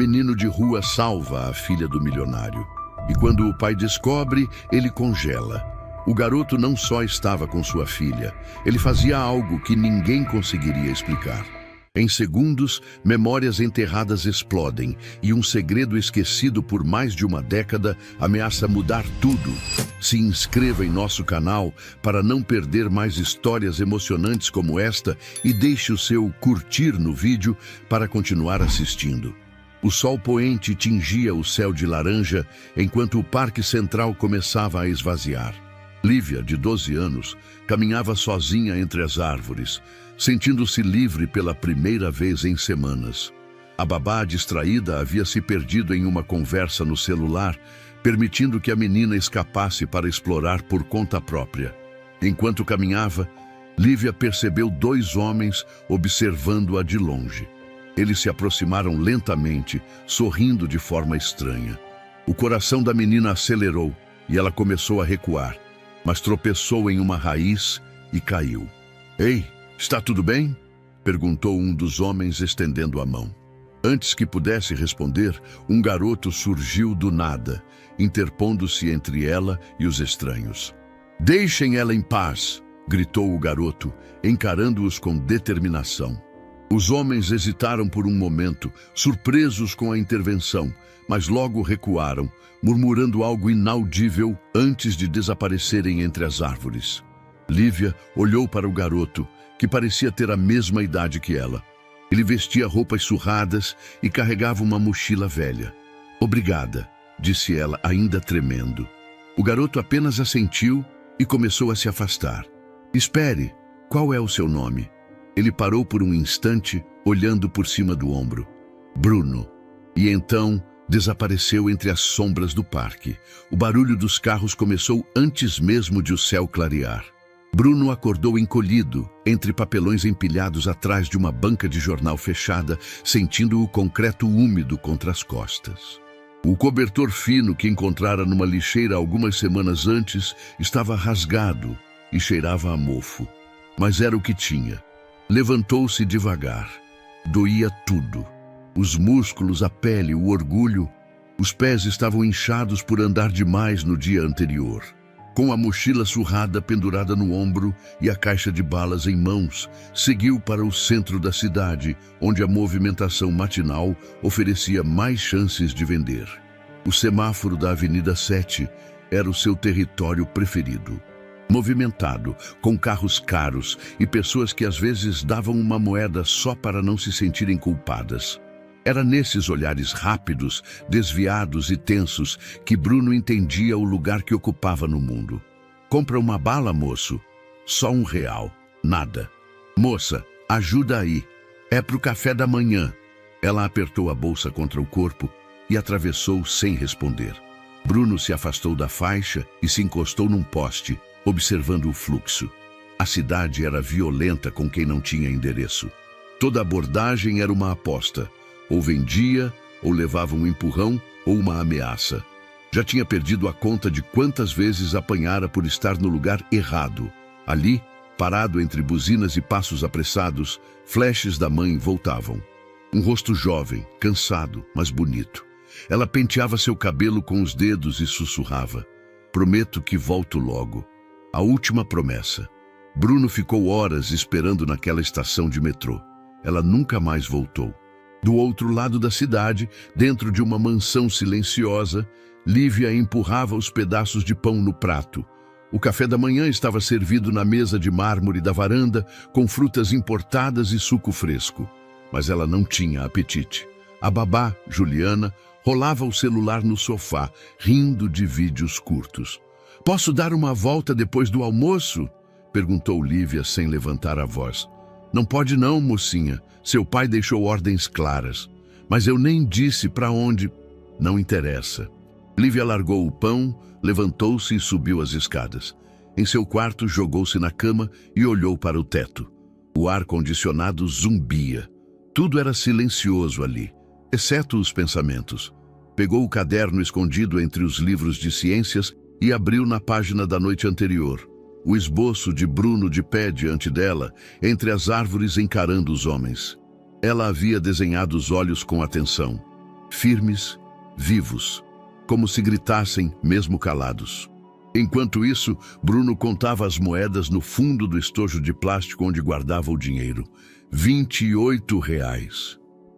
menino de rua salva a filha do milionário. E quando o pai descobre, ele congela. O garoto não só estava com sua filha, ele fazia algo que ninguém conseguiria explicar. Em segundos, memórias enterradas explodem e um segredo esquecido por mais de uma década ameaça mudar tudo. Se inscreva em nosso canal para não perder mais histórias emocionantes como esta e deixe o seu curtir no vídeo para continuar assistindo. O sol poente tingia o céu de laranja enquanto o Parque Central começava a esvaziar. Lívia, de 12 anos, caminhava sozinha entre as árvores, sentindo-se livre pela primeira vez em semanas. A babá, distraída, havia se perdido em uma conversa no celular, permitindo que a menina escapasse para explorar por conta própria. Enquanto caminhava, Lívia percebeu 2 homens observando-a de longe. Eles se aproximaram lentamente, sorrindo de forma estranha. O coração da menina acelerou e ela começou a recuar, mas tropeçou em uma raiz e caiu. "Ei, está tudo bem?" perguntou um dos homens, estendendo a mão. Antes que pudesse responder, um garoto surgiu do nada, interpondo-se entre ela e os estranhos. "Deixem ela em paz!" gritou o garoto, encarando-os com determinação. Os homens hesitaram por um momento, surpresos com a intervenção, mas logo recuaram, murmurando algo inaudível antes de desaparecerem entre as árvores. Lívia olhou para o garoto, que parecia ter a mesma idade que ela. Ele vestia roupas surradas e carregava uma mochila velha. "Obrigada", disse ela, ainda tremendo. O garoto apenas assentiu e começou a se afastar. "Espere, qual é o seu nome?" Ele parou por um instante, olhando por cima do ombro. "Bruno." E então desapareceu entre as sombras do parque. O barulho dos carros começou antes mesmo de o céu clarear. Bruno acordou encolhido, entre papelões empilhados atrás de uma banca de jornal fechada, sentindo o concreto úmido contra as costas. O cobertor fino que encontrara numa lixeira algumas semanas antes estava rasgado e cheirava a mofo. Mas era o que tinha. Levantou-se devagar. Doía tudo. Os músculos, a pele, o orgulho. Os pés estavam inchados por andar demais no dia anterior. Com a mochila surrada pendurada no ombro e a caixa de balas em mãos, seguiu para o centro da cidade, onde a movimentação matinal oferecia mais chances de vender. O semáforo da Avenida 7 era o seu território preferido. Movimentado, com carros caros e pessoas que às vezes davam uma moeda só para não se sentirem culpadas. Era nesses olhares rápidos, desviados e tensos que Bruno entendia o lugar que ocupava no mundo. "Compra uma bala, moço?" "Só R$1. Nada." "Moça, ajuda aí. É pro café da manhã." Ela apertou a bolsa contra o corpo e atravessou sem responder. Bruno se afastou da faixa e se encostou num poste, observando o fluxo. A cidade era violenta com quem não tinha endereço. Toda abordagem era uma aposta. Ou vendia, ou levava um empurrão, ou uma ameaça. Já tinha perdido a conta de quantas vezes apanhara por estar no lugar errado. Ali, parado entre buzinas e passos apressados, flashes da mãe voltavam. Um rosto jovem, cansado, mas bonito. Ela penteava seu cabelo com os dedos e sussurrava: "Prometo que volto logo." A última promessa. Bruno ficou horas esperando naquela estação de metrô. Ela nunca mais voltou. Do outro lado da cidade, dentro de uma mansão silenciosa, Lívia empurrava os pedaços de pão no prato. O café da manhã estava servido na mesa de mármore da varanda, com frutas importadas e suco fresco. Mas ela não tinha apetite. A babá, Juliana, rolava o celular no sofá, rindo de vídeos curtos. "Posso dar uma volta depois do almoço?" perguntou Lívia sem levantar a voz. "Não pode não, mocinha. Seu pai deixou ordens claras. Mas eu nem disse para onde." "Não interessa." Lívia largou o pão, levantou-se e subiu as escadas. Em seu quarto, jogou-se na cama e olhou para o teto. O ar-condicionado zumbia. Tudo era silencioso ali, exceto os pensamentos. Pegou o caderno escondido entre os livros de ciências e abriu na página da noite anterior. O esboço de Bruno de pé diante dela, entre as árvores encarando os homens. Ela havia desenhado os olhos com atenção. firmes, vivos, como se gritassem mesmo calados. Enquanto isso, Bruno contava as moedas no fundo do estojo de plástico onde guardava o dinheiro. R$ 28.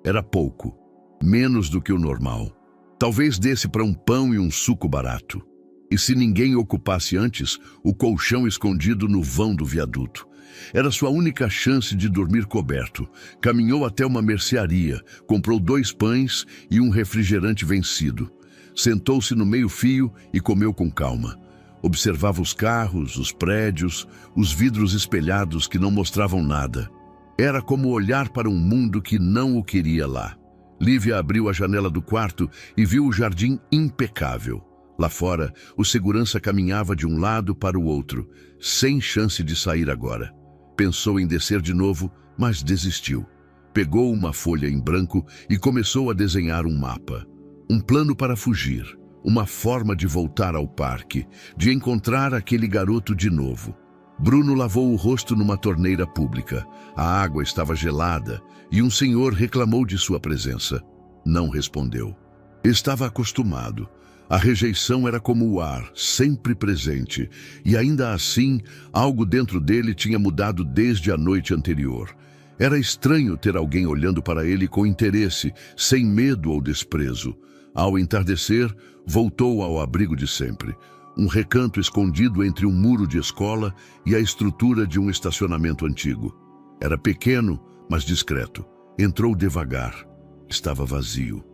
Era pouco, menos do que o normal. Talvez desse para um pão e um suco barato. E se ninguém ocupasse antes, o colchão escondido no vão do viaduto. Era sua única chance de dormir coberto. Caminhou até uma mercearia, comprou 2 pães e um refrigerante vencido. Sentou-se no meio-fio e comeu com calma. Observava os carros, os prédios, os vidros espelhados que não mostravam nada. Era como olhar para um mundo que não o queria lá. Lívia abriu a janela do quarto e viu o jardim impecável. Lá fora, o segurança caminhava de um lado para o outro, sem chance de sair agora. Pensou em descer de novo, mas desistiu. Pegou uma folha em branco e começou a desenhar um mapa. Um plano para fugir, uma forma de voltar ao parque, de encontrar aquele garoto de novo. Bruno lavou o rosto numa torneira pública. A água estava gelada e um senhor reclamou de sua presença. Não respondeu. Estava acostumado. A rejeição era como o ar, sempre presente, e ainda assim, algo dentro dele tinha mudado desde a noite anterior. Era estranho ter alguém olhando para ele com interesse, sem medo ou desprezo. Ao entardecer, voltou ao abrigo de sempre. Um recanto escondido entre um muro de escola e a estrutura de um estacionamento antigo. Era pequeno, mas discreto. Entrou devagar. Estava vazio.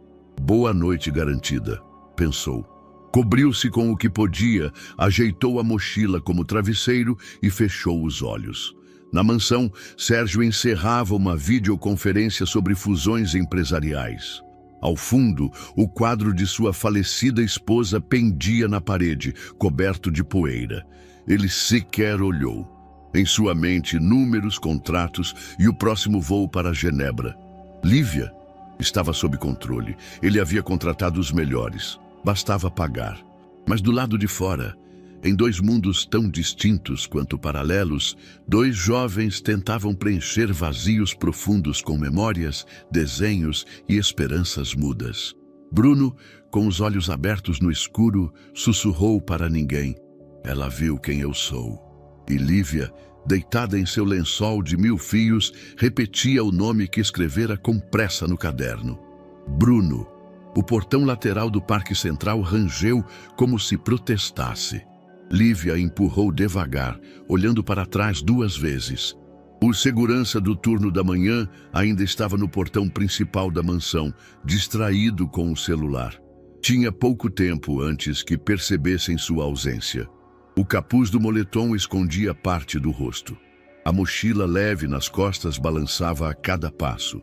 Boa noite garantida, pensou. Cobriu-se com o que podia, ajeitou a mochila como travesseiro e fechou os olhos. Na mansão, Sérgio encerrava uma videoconferência sobre fusões empresariais. Ao fundo, o quadro de sua falecida esposa pendia na parede, coberto de poeira. Ele sequer olhou. Em sua mente, números, contratos e o próximo voo para Genebra. Lívia estava sob controle. Ele havia contratado os melhores. Bastava pagar. Mas do lado de fora, em 2 mundos tão distintos quanto paralelos, 2 jovens tentavam preencher vazios profundos com memórias, desenhos e esperanças mudas. Bruno, com os olhos abertos no escuro, sussurrou para ninguém. Ela viu quem eu sou. E Lívia, deitada em seu lençol de 1000 fios, repetia o nome que escrevera com pressa no caderno. Bruno. O portão lateral do Parque Central rangeu como se protestasse. Lívia empurrou devagar, olhando para trás 2 vezes. O segurança do turno da manhã ainda estava no portão principal da mansão, distraído com o celular. Tinha pouco tempo antes que percebessem sua ausência. O capuz do moletom escondia parte do rosto. A mochila leve nas costas balançava a cada passo.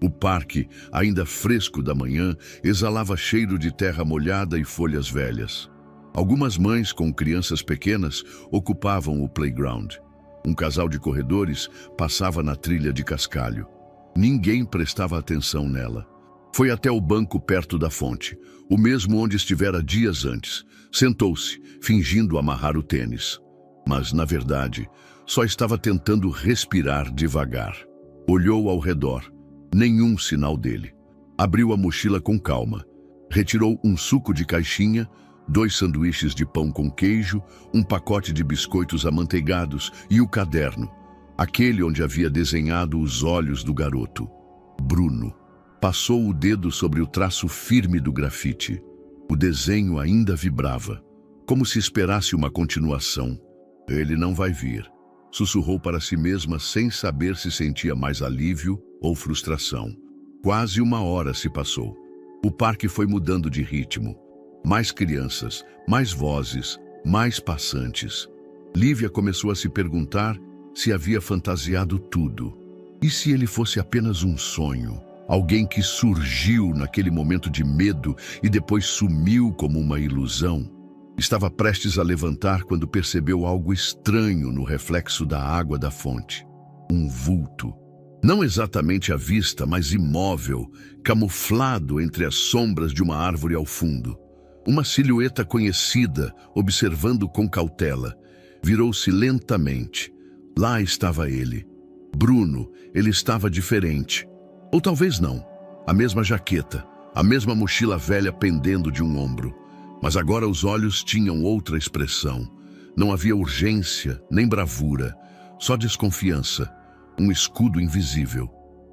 O parque, ainda fresco da manhã, exalava cheiro de terra molhada e folhas velhas. Algumas mães com crianças pequenas ocupavam o playground. Um casal de corredores passava na trilha de cascalho. Ninguém prestava atenção nela. Foi até o banco perto da fonte, o mesmo onde estivera dias antes. Sentou-se, fingindo amarrar o tênis. Mas, na verdade, só estava tentando respirar devagar. Olhou ao redor. Nenhum sinal dele. Abriu a mochila com calma. Retirou um suco de caixinha, 2 sanduíches de pão com queijo, um pacote de biscoitos amanteigados e o caderno, aquele onde havia desenhado os olhos do garoto. Bruno. Passou o dedo sobre o traço firme do grafite. O desenho ainda vibrava, como se esperasse uma continuação. Ele não vai vir. Sussurrou para si mesma sem saber se sentia mais alívio ou frustração. Quase 1 hora se passou. O parque foi mudando de ritmo. Mais crianças, mais vozes, mais passantes. Lívia começou a se perguntar se havia fantasiado tudo. E se ele fosse apenas um sonho? Alguém que surgiu naquele momento de medo e depois sumiu como uma ilusão? Estava prestes a levantar quando percebeu algo estranho no reflexo da água da fonte. Um vulto. Não exatamente à vista, mas imóvel, camuflado entre as sombras de uma árvore ao fundo. Uma silhueta conhecida, observando com cautela. Virou-se lentamente. Lá estava ele. Bruno, ele estava diferente. Ou talvez não. A mesma jaqueta, A mesma mochila velha pendendo de um ombro. Mas agora os olhos tinham outra expressão. Não havia urgência, nem bravura, só desconfiança. Um escudo invisível.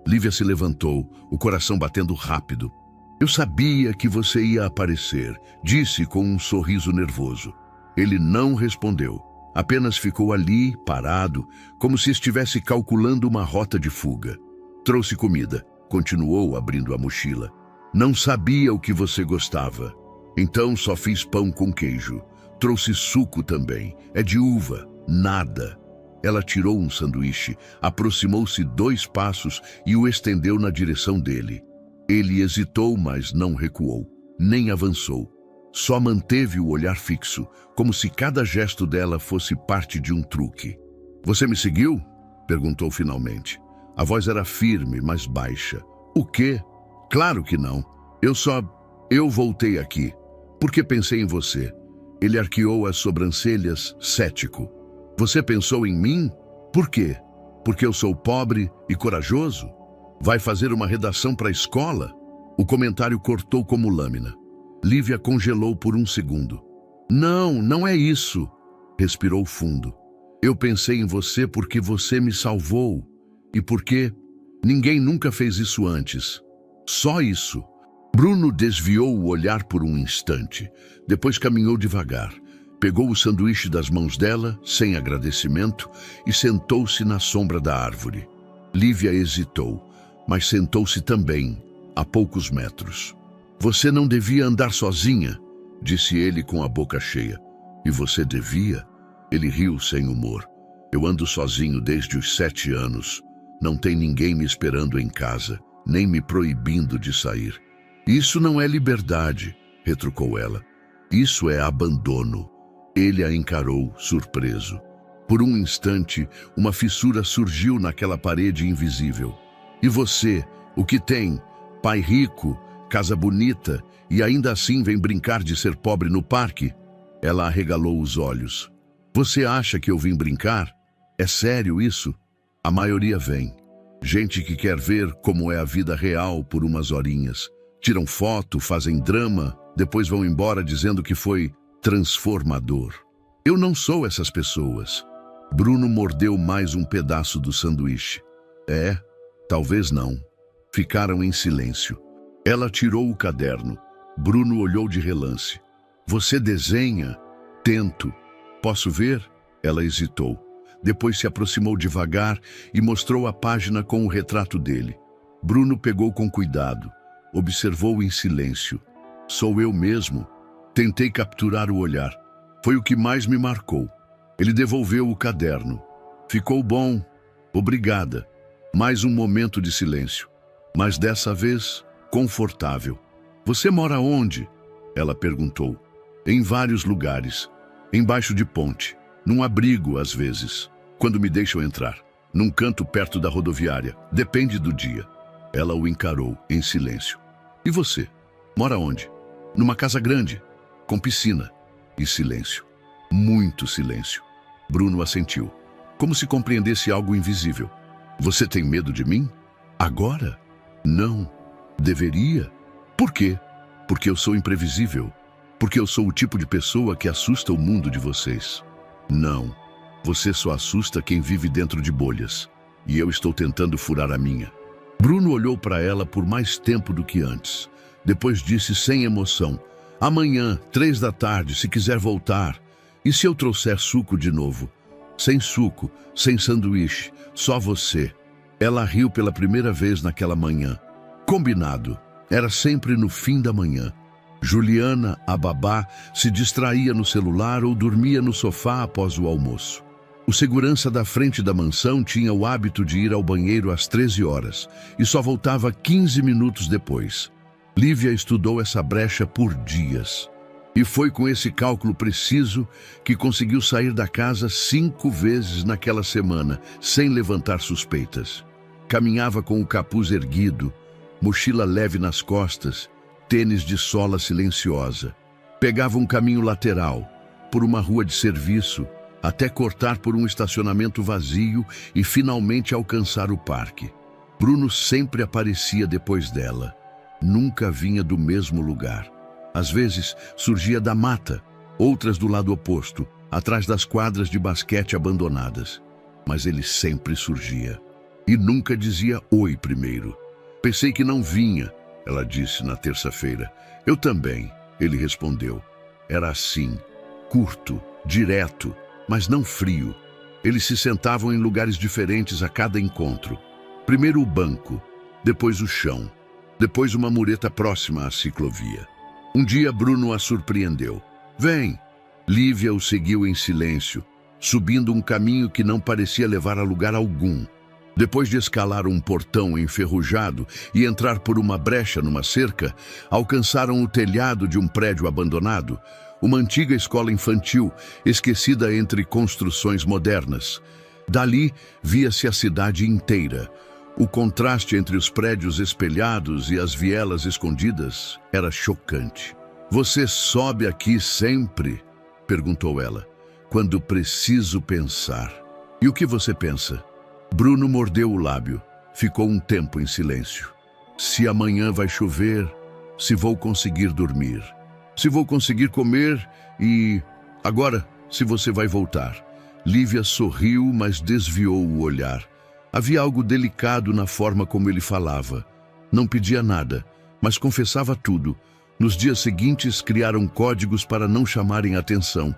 Lívia se levantou, o coração batendo rápido. Eu sabia que você ia aparecer, disse com um sorriso nervoso. Ele não respondeu. Apenas ficou ali, parado, como se estivesse calculando uma rota de fuga. Trouxe comida, continuou abrindo a mochila. Não sabia o que você gostava. Então só fiz pão com queijo. Trouxe suco também. É de uva. Nada. Ela tirou um sanduíche, aproximou-se 2 passos e o estendeu na direção dele. Ele hesitou, mas não recuou, nem avançou. Só manteve o olhar fixo, como se cada gesto dela fosse parte de um truque. Você me seguiu? Perguntou finalmente. A voz era firme, mas baixa. O quê? Claro que não. Eu voltei aqui, porque pensei em você. Ele arqueou as sobrancelhas, cético. Você pensou em mim? Por quê? Porque eu sou pobre e corajoso? Vai fazer uma redação para a escola? O comentário cortou como lâmina. Lívia congelou por um segundo. Não é isso. Respirou fundo. Eu pensei em você porque você me salvou. E porque ninguém nunca fez isso antes. Só isso. Bruno desviou o olhar por um instante. Depois caminhou devagar. Pegou o sanduíche das mãos dela, sem agradecimento, e sentou-se na sombra da árvore. Lívia hesitou, mas sentou-se também, a poucos metros. Você não devia andar sozinha, disse ele com a boca cheia. E você devia? Ele riu sem humor. Eu ando sozinho desde os 7 anos. Não tem ninguém me esperando em casa, nem me proibindo de sair. Isso não é liberdade, retrucou ela. Isso é abandono. Ele a encarou, surpreso. Por um instante, uma fissura surgiu naquela parede invisível. E você, o que tem? Pai rico, casa bonita, e ainda assim vem brincar de ser pobre no parque? Ela arregalou os olhos. Você acha que eu vim brincar? É sério isso? A maioria vem. Gente que quer ver como é a vida real por umas horinhas. Tiram foto, fazem drama, depois vão embora dizendo que foi transformador. Eu não sou essas pessoas. Bruno mordeu mais um pedaço do sanduíche. Talvez não. Ficaram em silêncio. Ela tirou o caderno. Bruno olhou de relance. Você desenha? Tento. Posso ver? Ela hesitou. Depois se aproximou devagar e mostrou a página com o retrato dele. Bruno pegou com cuidado. Observou em silêncio. Sou eu mesmo. Tentei capturar o olhar. Foi o que mais me marcou. Ele devolveu o caderno. Ficou bom. Obrigada. Mais um momento de silêncio. Mas dessa vez, confortável. Você mora onde? Ela perguntou. Em vários lugares. Embaixo de ponte. Num abrigo, às vezes. Quando me deixam entrar. Num canto perto da rodoviária. Depende do dia. Ela o encarou, em silêncio. E você? Mora onde? Numa casa grande. Com piscina. E silêncio. Muito silêncio. Bruno assentiu, como se compreendesse algo invisível. Você tem medo de mim? Agora? Não. Deveria. Por quê? Porque eu sou imprevisível. Porque eu sou o tipo de pessoa que assusta o mundo de vocês. Não. Você só assusta quem vive dentro de bolhas. E eu estou tentando furar a minha. Bruno olhou para ela por mais tempo do que antes. Depois disse sem emoção. Amanhã, 3 da tarde, se quiser voltar. E se eu trouxer suco de novo? Sem suco, sem sanduíche, só você. Ela riu pela primeira vez naquela manhã. Combinado. Era sempre no fim da manhã. Juliana, a babá, se distraía no celular ou dormia no sofá após o almoço. O segurança da frente da mansão tinha o hábito de ir ao banheiro às 13 horas e só voltava 15 minutos depois. Lívia estudou essa brecha por dias. E foi com esse cálculo preciso que conseguiu sair da casa 5 vezes naquela semana, sem levantar suspeitas. Caminhava com o capuz erguido, mochila leve nas costas, tênis de sola silenciosa. Pegava um caminho lateral, por uma rua de serviço, até cortar por um estacionamento vazio e finalmente alcançar o parque. Bruno sempre aparecia depois dela. nunca vinha do mesmo lugar. Às vezes surgia da mata, outras do lado oposto, atrás das quadras de basquete abandonadas. Mas ele sempre surgia. E nunca dizia oi primeiro. Pensei que não vinha, ela disse na terça-feira. Eu também, ele respondeu. Era assim, curto, direto, mas não frio. Eles se sentavam em lugares diferentes a cada encontro. Primeiro o banco, depois o chão, depois uma mureta próxima à ciclovia. Um dia Bruno a surpreendeu. Vem! Lívia o seguiu em silêncio, subindo um caminho que não parecia levar a lugar algum. Depois de escalar um portão enferrujado e entrar por uma brecha numa cerca, alcançaram o telhado de um prédio abandonado, uma antiga escola infantil, esquecida entre construções modernas. Dali via-se a cidade inteira. O contraste entre os prédios espelhados e as vielas escondidas era chocante. Você sobe aqui sempre? Perguntou ela. Quando preciso pensar. E o que você pensa? Bruno mordeu o lábio. Ficou um tempo em silêncio. Se amanhã vai chover, se vou conseguir dormir, se vou conseguir comer e... Agora, se você vai voltar. Lívia sorriu, mas desviou o olhar. Havia algo delicado na forma como ele falava. Não pedia nada, mas confessava tudo. Nos dias seguintes, criaram códigos para não chamarem atenção.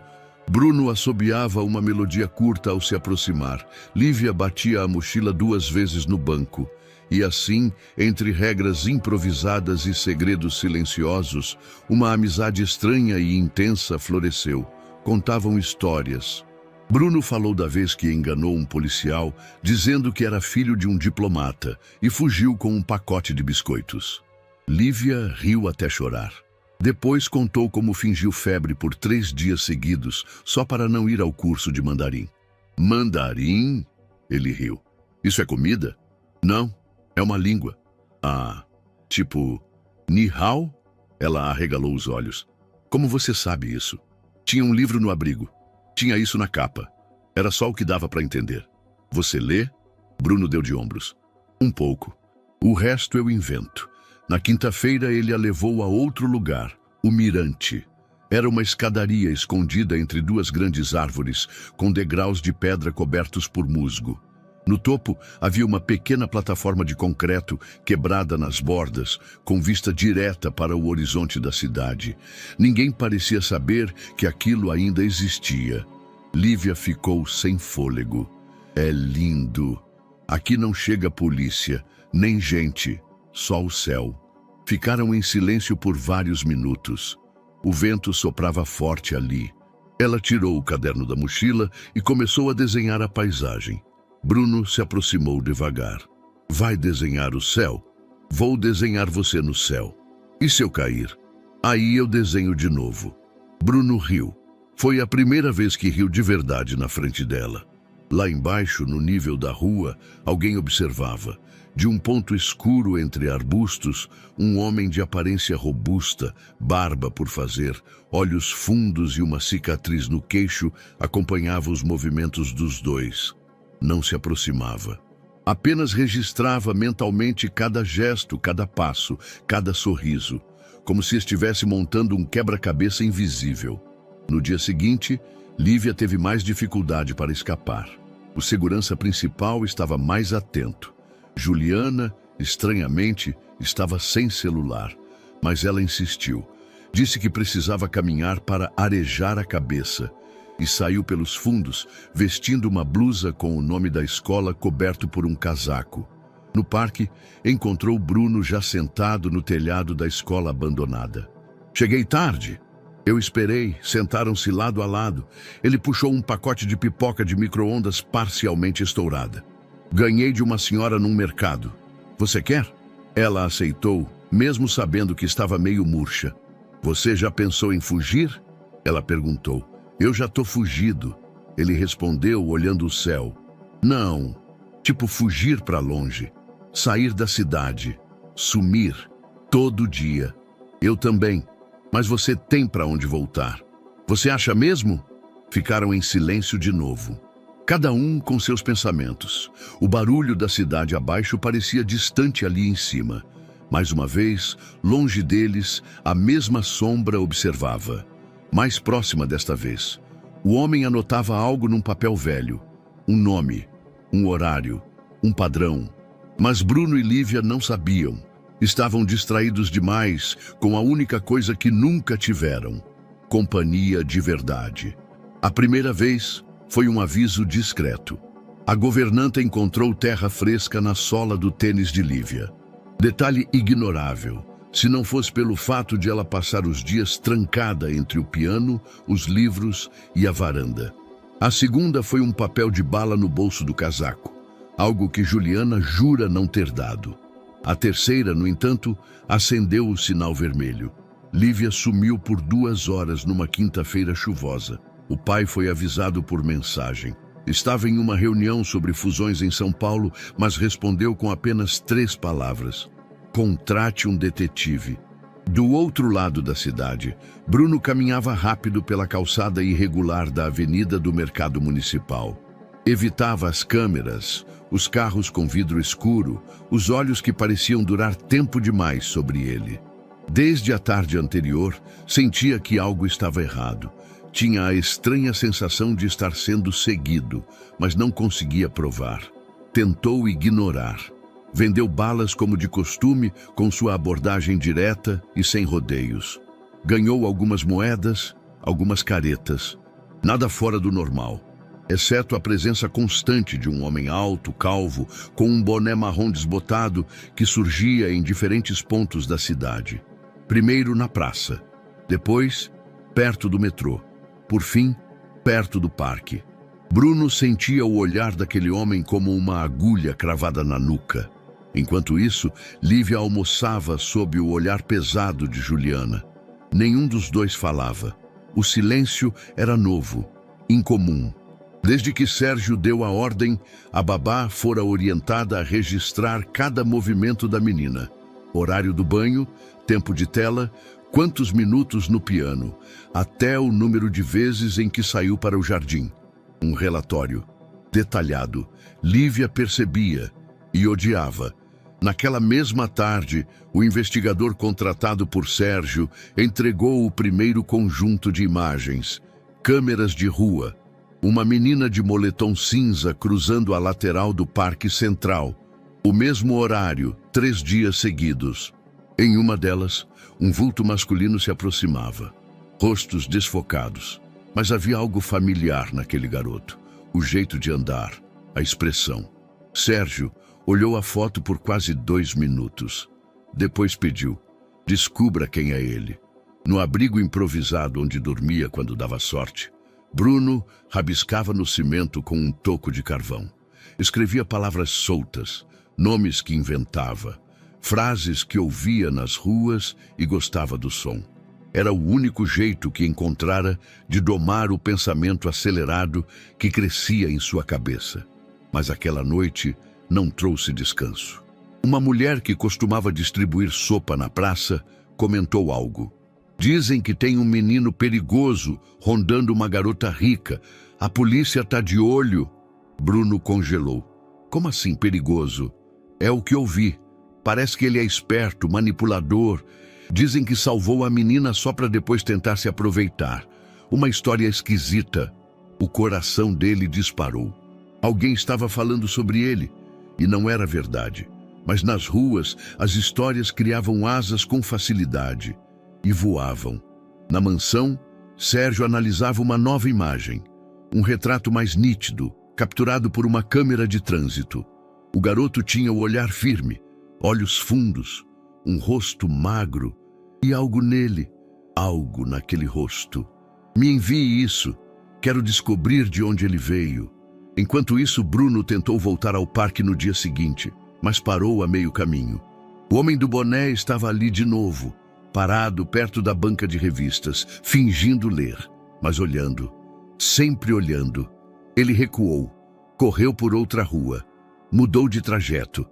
Bruno assobiava uma melodia curta ao se aproximar. Lívia batia a mochila 2 vezes no banco. E assim, entre regras improvisadas e segredos silenciosos, uma amizade estranha e intensa floresceu. Contavam histórias. Bruno falou da vez que enganou um policial, dizendo que era filho de um diplomata, e fugiu com um pacote de biscoitos. Lívia riu até chorar. Depois contou como fingiu febre por 3 dias seguidos, só para não ir ao curso de mandarim. Mandarim? Ele riu. Isso é comida? Não, é uma língua. Ah, tipo, ni hao? Ela arregalou os olhos. Como você sabe isso? Tinha um livro no abrigo. Tinha isso na capa. Era só o que dava para entender. Você lê? Bruno deu de ombros. Um pouco. O resto eu invento. Na quinta-feira ele a levou a outro lugar, o Mirante. Era uma escadaria escondida entre 2 grandes árvores, com degraus de pedra cobertos por musgo. No topo havia uma pequena plataforma de concreto quebrada nas bordas, com vista direta para o horizonte da cidade. Ninguém parecia saber que aquilo ainda existia. Lívia ficou sem fôlego. É lindo. Aqui não chega polícia, nem gente, só o céu. Ficaram em silêncio por vários minutos. O vento soprava forte ali. Ela tirou o caderno da mochila e começou a desenhar a paisagem. Bruno se aproximou devagar. Vai desenhar o céu? Vou desenhar você no céu. E se eu cair? Aí eu desenho de novo. Bruno riu. Foi a primeira vez que riu de verdade na frente dela. Lá embaixo, no nível da rua, alguém observava. De um ponto escuro entre arbustos, um homem de aparência robusta, barba por fazer, olhos fundos e uma cicatriz no queixo acompanhava os movimentos dos dois. Não se aproximava. Apenas registrava mentalmente cada gesto, cada passo, cada sorriso, como se estivesse montando um quebra-cabeça invisível. No dia seguinte, Lívia teve mais dificuldade para escapar. O segurança principal estava mais atento. Juliana, estranhamente, estava sem celular, mas ela insistiu. Disse que precisava caminhar para arejar a cabeça e saiu pelos fundos, vestindo uma blusa com o nome da escola coberto por um casaco. No parque, encontrou Bruno já sentado no telhado da escola abandonada. Cheguei tarde. Eu esperei, sentaram-se lado a lado. Ele puxou um pacote de pipoca de micro-ondas parcialmente estourada. Ganhei de uma senhora num mercado. Você quer? Ela aceitou, mesmo sabendo que estava meio murcha. Você já pensou em fugir? Ela perguntou. Eu já tô fugido. Ele respondeu, olhando o céu. Não, tipo fugir para longe. Sair da cidade. Sumir. Todo dia. Eu também. Mas você tem para onde voltar. Você acha mesmo? Ficaram em silêncio de novo. Cada um com seus pensamentos. O barulho da cidade abaixo parecia distante ali em cima. Mais uma vez, longe deles, a mesma sombra observava. Mais próxima desta vez, o homem anotava algo num papel velho. Um nome, um horário, um padrão. Mas Bruno e Lívia não sabiam. Estavam distraídos demais com a única coisa que nunca tiveram: companhia de verdade. A primeira vez foi um aviso discreto. A governanta encontrou terra fresca na sola do tênis de Lívia. Detalhe ignorável, se não fosse pelo fato de ela passar os dias trancada entre o piano, os livros e a varanda. A segunda foi um papel de bala no bolso do casaco, algo que Juliana jura não ter dado. A terceira, no entanto, acendeu o sinal vermelho. Lívia sumiu por 2 horas numa quinta-feira chuvosa. O pai foi avisado por mensagem. Estava em uma reunião sobre fusões em São Paulo, mas respondeu com apenas 3 palavras: contrate um detetive. Do outro lado da cidade, Bruno caminhava rápido pela calçada irregular da avenida do Mercado Municipal. Evitava as câmeras, os carros com vidro escuro, os olhos que pareciam durar tempo demais sobre ele. Desde a tarde anterior, sentia que algo estava errado. Tinha a estranha sensação de estar sendo seguido, mas não conseguia provar. Tentou ignorar. Vendeu balas como de costume, com sua abordagem direta e sem rodeios. Ganhou algumas moedas, algumas caretas. Nada fora do normal, exceto a presença constante de um homem alto, calvo, com um boné marrom desbotado que surgia em diferentes pontos da cidade. Primeiro na praça, depois perto do metrô, por fim, perto do parque. Bruno sentia o olhar daquele homem como uma agulha cravada na nuca. Enquanto isso, Lívia almoçava sob o olhar pesado de Juliana. Nenhum dos dois falava. O silêncio era novo, incomum. Desde que Sérgio deu a ordem, a babá fora orientada a registrar cada movimento da menina. Horário do banho, tempo de tela, quantos minutos no piano, até o número de vezes em que saiu para o jardim. Um relatório detalhado. Lívia percebia e odiava. Naquela mesma tarde, o investigador contratado por Sérgio entregou o primeiro conjunto de imagens. Câmeras de rua. Uma menina de moletom cinza cruzando a lateral do Parque Central. O mesmo horário, 3 dias seguidos. Em uma delas, um vulto masculino se aproximava. Rostos desfocados. Mas havia algo familiar naquele garoto. O jeito de andar, a expressão. Sérgio olhou a foto por quase 2 minutos. Depois pediu: descubra quem é ele. No abrigo improvisado onde dormia quando dava sorte, Bruno rabiscava no cimento com um toco de carvão. Escrevia palavras soltas, nomes que inventava, frases que ouvia nas ruas e gostava do som. Era o único jeito que encontrara de domar o pensamento acelerado que crescia em sua cabeça. Mas aquela noite não trouxe descanso. Uma mulher que costumava distribuir sopa na praça comentou algo. Dizem que tem um menino perigoso rondando uma garota rica. A polícia está de olho. Bruno congelou. Como assim perigoso? É o que ouvi. Parece que ele é esperto, manipulador. Dizem que salvou a menina só para depois tentar se aproveitar. Uma história esquisita. O coração dele disparou. Alguém estava falando sobre ele. E não era verdade. Mas nas ruas, as histórias criavam asas com facilidade. E voavam. Na mansão, Sérgio analisava uma nova imagem. Um retrato mais nítido, capturado por uma câmera de trânsito. O garoto tinha o olhar firme, olhos fundos, um rosto magro e algo nele, algo naquele rosto. Me envie isso. Quero descobrir de onde ele veio. Enquanto isso, Bruno tentou voltar ao parque no dia seguinte, mas parou a meio caminho. O homem do boné estava ali de novo, parado perto da banca de revistas, fingindo ler, mas olhando, sempre olhando. Ele recuou, correu por outra rua, mudou de trajeto,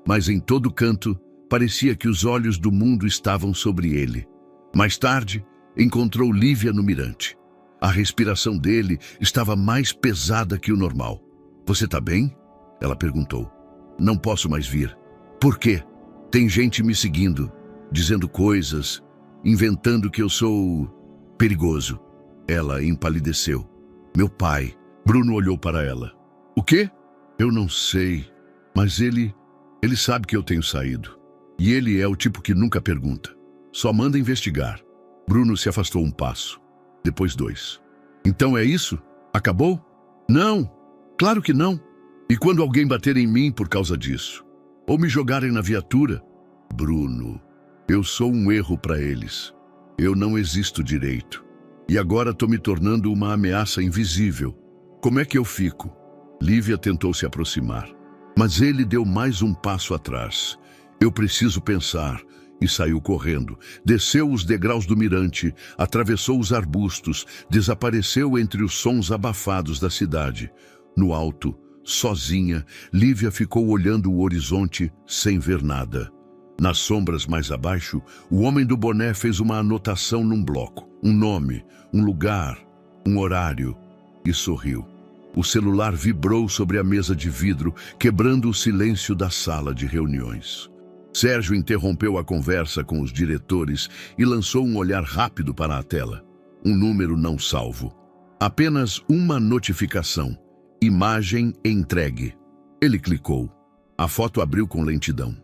mas em todo canto parecia que os olhos do mundo estavam sobre ele. Mais tarde, encontrou Lívia no mirante. A respiração dele estava mais pesada que o normal. Você está bem? Ela perguntou. Não posso mais vir. Por quê? Tem gente me seguindo, dizendo coisas, inventando que eu sou perigoso. Ela empalideceu. Meu pai. Bruno olhou para ela. O quê? Eu não sei, mas ele sabe que eu tenho saído. E ele é o tipo que nunca pergunta. Só manda investigar. Bruno se afastou um passo. Depois 2. Então é isso? Acabou? Não, claro que não. E quando alguém bater em mim por causa disso? Ou me jogarem na viatura? Bruno, eu sou um erro para eles. Eu não existo direito. E agora estou me tornando uma ameaça invisível. Como é que eu fico? Lívia tentou se aproximar, mas ele deu mais um passo atrás. Eu preciso pensar. E saiu correndo. Desceu os degraus do mirante, atravessou os arbustos, desapareceu entre os sons abafados da cidade. No alto, sozinha, Lívia ficou olhando o horizonte sem ver nada. Nas sombras mais abaixo, o homem do boné fez uma anotação num bloco. Um nome, um lugar, um horário. E sorriu. O celular vibrou sobre a mesa de vidro, quebrando o silêncio da sala de reuniões. Sérgio interrompeu a conversa com os diretores e lançou um olhar rápido para a tela. Um número não salvo. Apenas uma notificação. Imagem entregue. Ele clicou. A foto abriu com lentidão.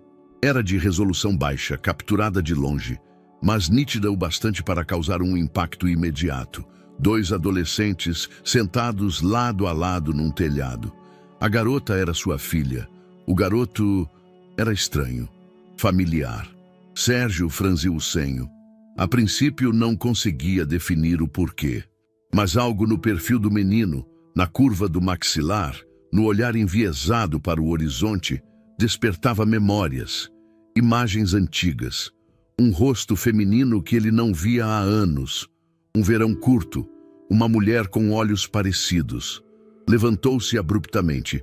Era de resolução baixa, capturada de longe, mas nítida o bastante para causar um impacto imediato. 2 adolescentes sentados lado a lado num telhado. A garota era sua filha. O garoto era estranho. Familiar. Sérgio franziu o senho. A princípio não conseguia definir o porquê. Mas algo no perfil do menino, na curva do maxilar, no olhar enviesado para o horizonte, despertava memórias, imagens antigas. Um rosto feminino que ele não via há anos. Um verão curto, uma mulher com olhos parecidos. Levantou-se abruptamente.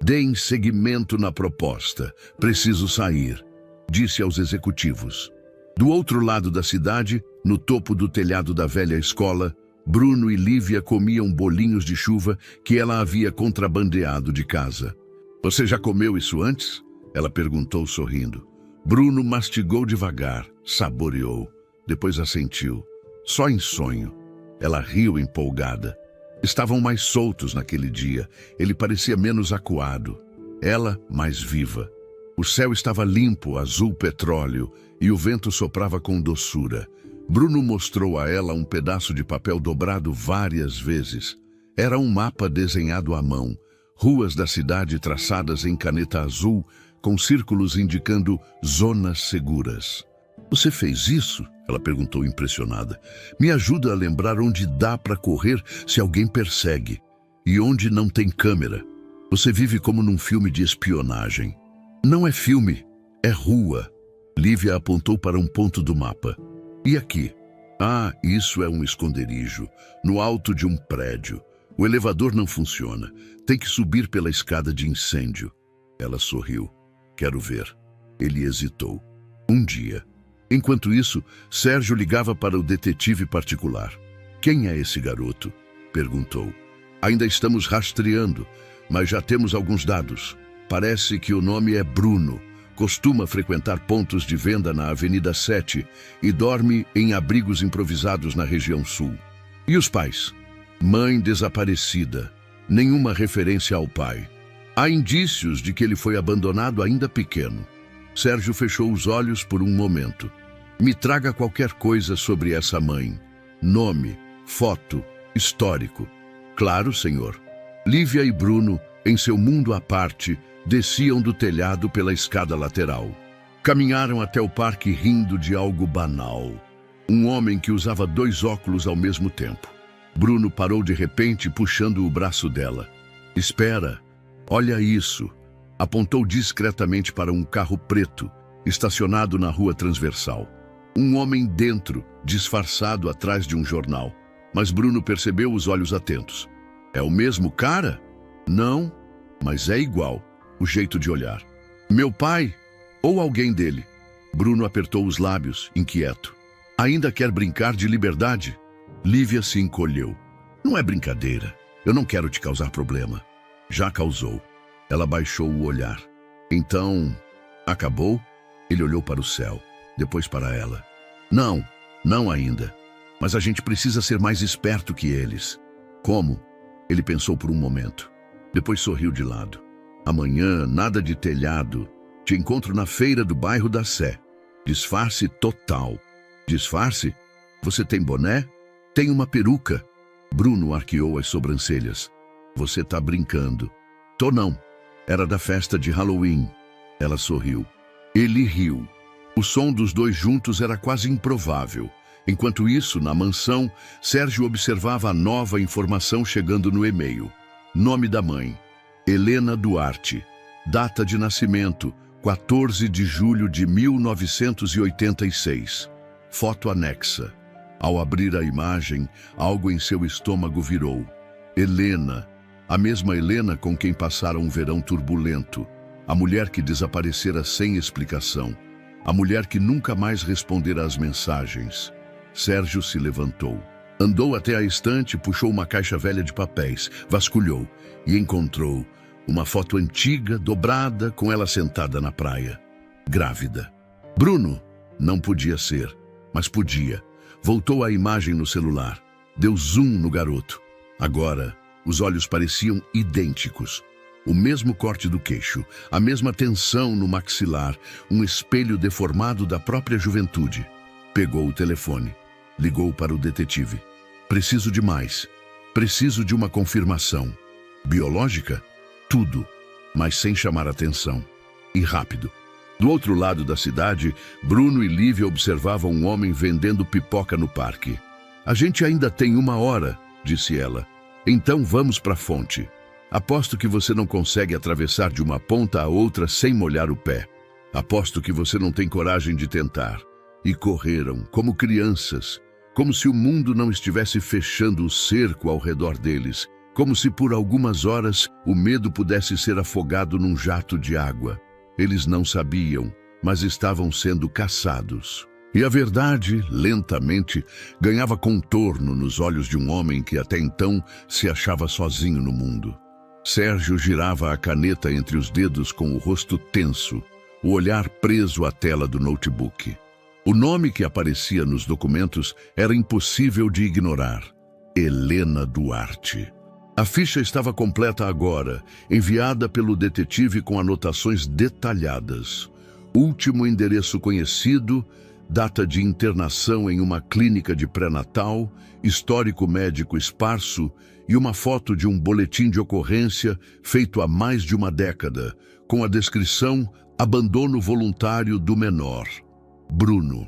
Deem seguimento na proposta. Preciso sair. Disse aos executivos. Do outro lado da cidade, no topo do telhado da velha escola, Bruno e Lívia comiam bolinhos de chuva que ela havia contrabandeado de casa. Você já comeu isso antes? Ela perguntou sorrindo. Bruno mastigou devagar, saboreou, depois assentiu. Só em sonho. Ela riu empolgada. Estavam mais soltos naquele dia. Ele parecia menos acuado. Ela mais viva. O céu estava limpo, azul petróleo, e o vento soprava com doçura. Bruno mostrou a ela um pedaço de papel dobrado várias vezes. Era um mapa desenhado à mão, ruas da cidade traçadas em caneta azul, com círculos indicando zonas seguras. Você fez isso? Ela perguntou impressionada. Me ajuda a lembrar onde dá para correr se alguém persegue, e onde não tem câmera. Você vive como num filme de espionagem. Não é filme, é rua. Lívia apontou para um ponto do mapa. E aqui? Ah, isso é um esconderijo, no alto de um prédio. O elevador não funciona. Tem que subir pela escada de incêndio. Ela sorriu. Quero ver. Ele hesitou. Um dia. Enquanto isso, Sérgio ligava para o detetive particular. Quem é esse garoto? Perguntou. Ainda estamos rastreando, mas já temos alguns dados. Parece que o nome é Bruno. Costuma frequentar pontos de venda na Avenida 7 e dorme em abrigos improvisados na região sul. E os pais? Mãe desaparecida. Nenhuma referência ao pai. Há indícios de que ele foi abandonado ainda pequeno. Sérgio fechou os olhos por um momento. Me traga qualquer coisa sobre essa mãe. Nome, foto, histórico. Claro, senhor. Lívia e Bruno, em seu mundo à parte, desciam do telhado pela escada lateral. Caminharam até o parque rindo de algo banal. Um homem que usava 2 óculos ao mesmo tempo. Bruno parou de repente, puxando o braço dela. Espera, olha isso. Apontou discretamente para um carro preto, estacionado na rua transversal. Um homem dentro, disfarçado atrás de um jornal. Mas Bruno percebeu os olhos atentos. É o mesmo cara? Não, mas é igual. O jeito de olhar. Meu pai? Ou alguém dele? Bruno apertou os lábios, inquieto. Ainda quer brincar de liberdade? Lívia se encolheu. Não é brincadeira. Eu não quero te causar problema. Já causou. Ela baixou o olhar. Então, acabou? Ele olhou para o céu, depois para ela. Não, não ainda. Mas a gente precisa ser mais esperto que eles. Como? Ele pensou por um momento. Depois sorriu de lado. Amanhã, nada de telhado. Te encontro na feira do bairro da Sé. Disfarce total. Disfarce? Você tem boné? Tem uma peruca. Bruno arqueou as sobrancelhas. Você tá brincando. Tô não. Era da festa de Halloween. Ela sorriu. Ele riu. O som dos dois juntos era quase improvável. Enquanto isso, na mansão, Sérgio observava a nova informação chegando no e-mail. Nome da mãe: Helena Duarte. Data de nascimento: 14 de julho de 1986. Foto anexa. Ao abrir a imagem, algo em seu estômago virou. Helena. A mesma Helena com quem passara um verão turbulento. A mulher que desaparecera sem explicação. A mulher que nunca mais respondera às mensagens. Sérgio se levantou. Andou até a estante, puxou uma caixa velha de papéis, vasculhou e encontrou uma foto antiga, dobrada, com ela sentada na praia. Grávida. Bruno! Não podia ser, mas podia. Voltou à imagem no celular. Deu zoom no garoto. Agora, os olhos pareciam idênticos. O mesmo corte do queixo, a mesma tensão no maxilar, um espelho deformado da própria juventude. Pegou o telefone. Ligou para o detetive. Preciso de mais. Preciso de uma confirmação. Biológica? Tudo, mas sem chamar atenção. E rápido. Do outro lado da cidade, Bruno e Lívia observavam um homem vendendo pipoca no parque. A gente ainda tem 1 hora, disse ela. Então vamos para a fonte. Aposto que você não consegue atravessar de uma ponta a outra sem molhar o pé. Aposto que você não tem coragem de tentar. E correram, como crianças, como se o mundo não estivesse fechando o cerco ao redor deles, como se por algumas horas o medo pudesse ser afogado num jato de água. Eles não sabiam, mas estavam sendo caçados. E a verdade, lentamente, ganhava contorno nos olhos de um homem que até então se achava sozinho no mundo. Sérgio girava a caneta entre os dedos com o rosto tenso, o olhar preso à tela do notebook. O nome que aparecia nos documentos era impossível de ignorar. Helena Duarte. A ficha estava completa agora, enviada pelo detetive com anotações detalhadas. Último endereço conhecido, data de internação em uma clínica de pré-natal, histórico médico esparso e uma foto de um boletim de ocorrência feito há mais de uma década, com a descrição abandono voluntário do menor. Bruno.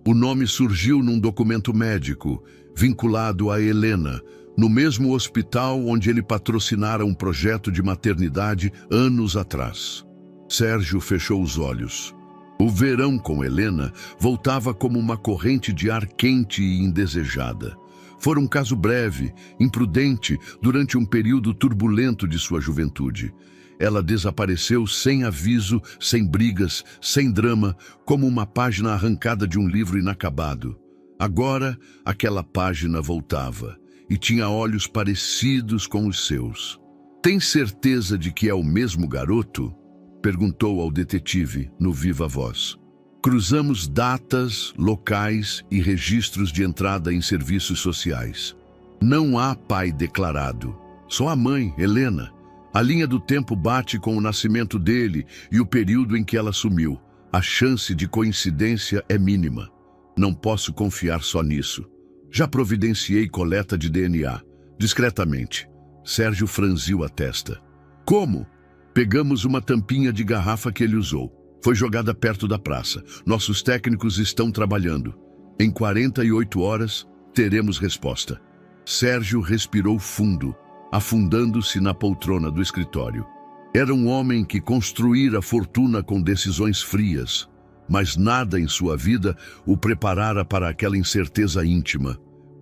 O nome surgiu num documento médico, vinculado a Helena, no mesmo hospital onde ele patrocinara um projeto de maternidade anos atrás. Sérgio fechou os olhos. O verão com Helena voltava como uma corrente de ar quente e indesejada. Fora um caso breve, imprudente, durante um período turbulento de sua juventude. Ela desapareceu sem aviso, sem brigas, sem drama, como uma página arrancada de um livro inacabado. Agora, aquela página voltava e tinha olhos parecidos com os seus. Tem certeza de que é o mesmo garoto? Perguntou ao detetive no viva voz. Cruzamos datas, locais e registros de entrada em serviços sociais. Não há pai declarado, só a mãe, Helena. A linha do tempo bate com o nascimento dele e o período em que ela sumiu. A chance de coincidência é mínima. Não posso confiar só nisso. Já providenciei coleta de DNA, discretamente. Sérgio franziu a testa. Como? Pegamos uma tampinha de garrafa que ele usou. Foi jogada perto da praça. Nossos técnicos estão trabalhando. Em 48 horas, teremos resposta. Sérgio respirou fundo, afundando-se na poltrona do escritório. Era um homem que construíra fortuna com decisões frias, mas nada em sua vida o preparara para aquela incerteza íntima,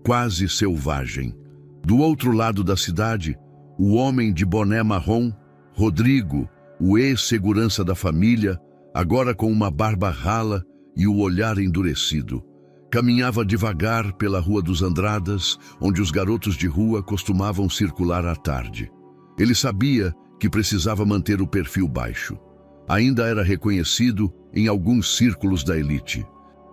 quase selvagem. Do outro lado da cidade, o homem de boné marrom, Rodrigo, o ex-segurança da família, agora com uma barba rala e o olhar endurecido. Caminhava devagar pela Rua dos Andradas, onde os garotos de rua costumavam circular à tarde. Ele sabia que precisava manter o perfil baixo. Ainda era reconhecido em alguns círculos da elite.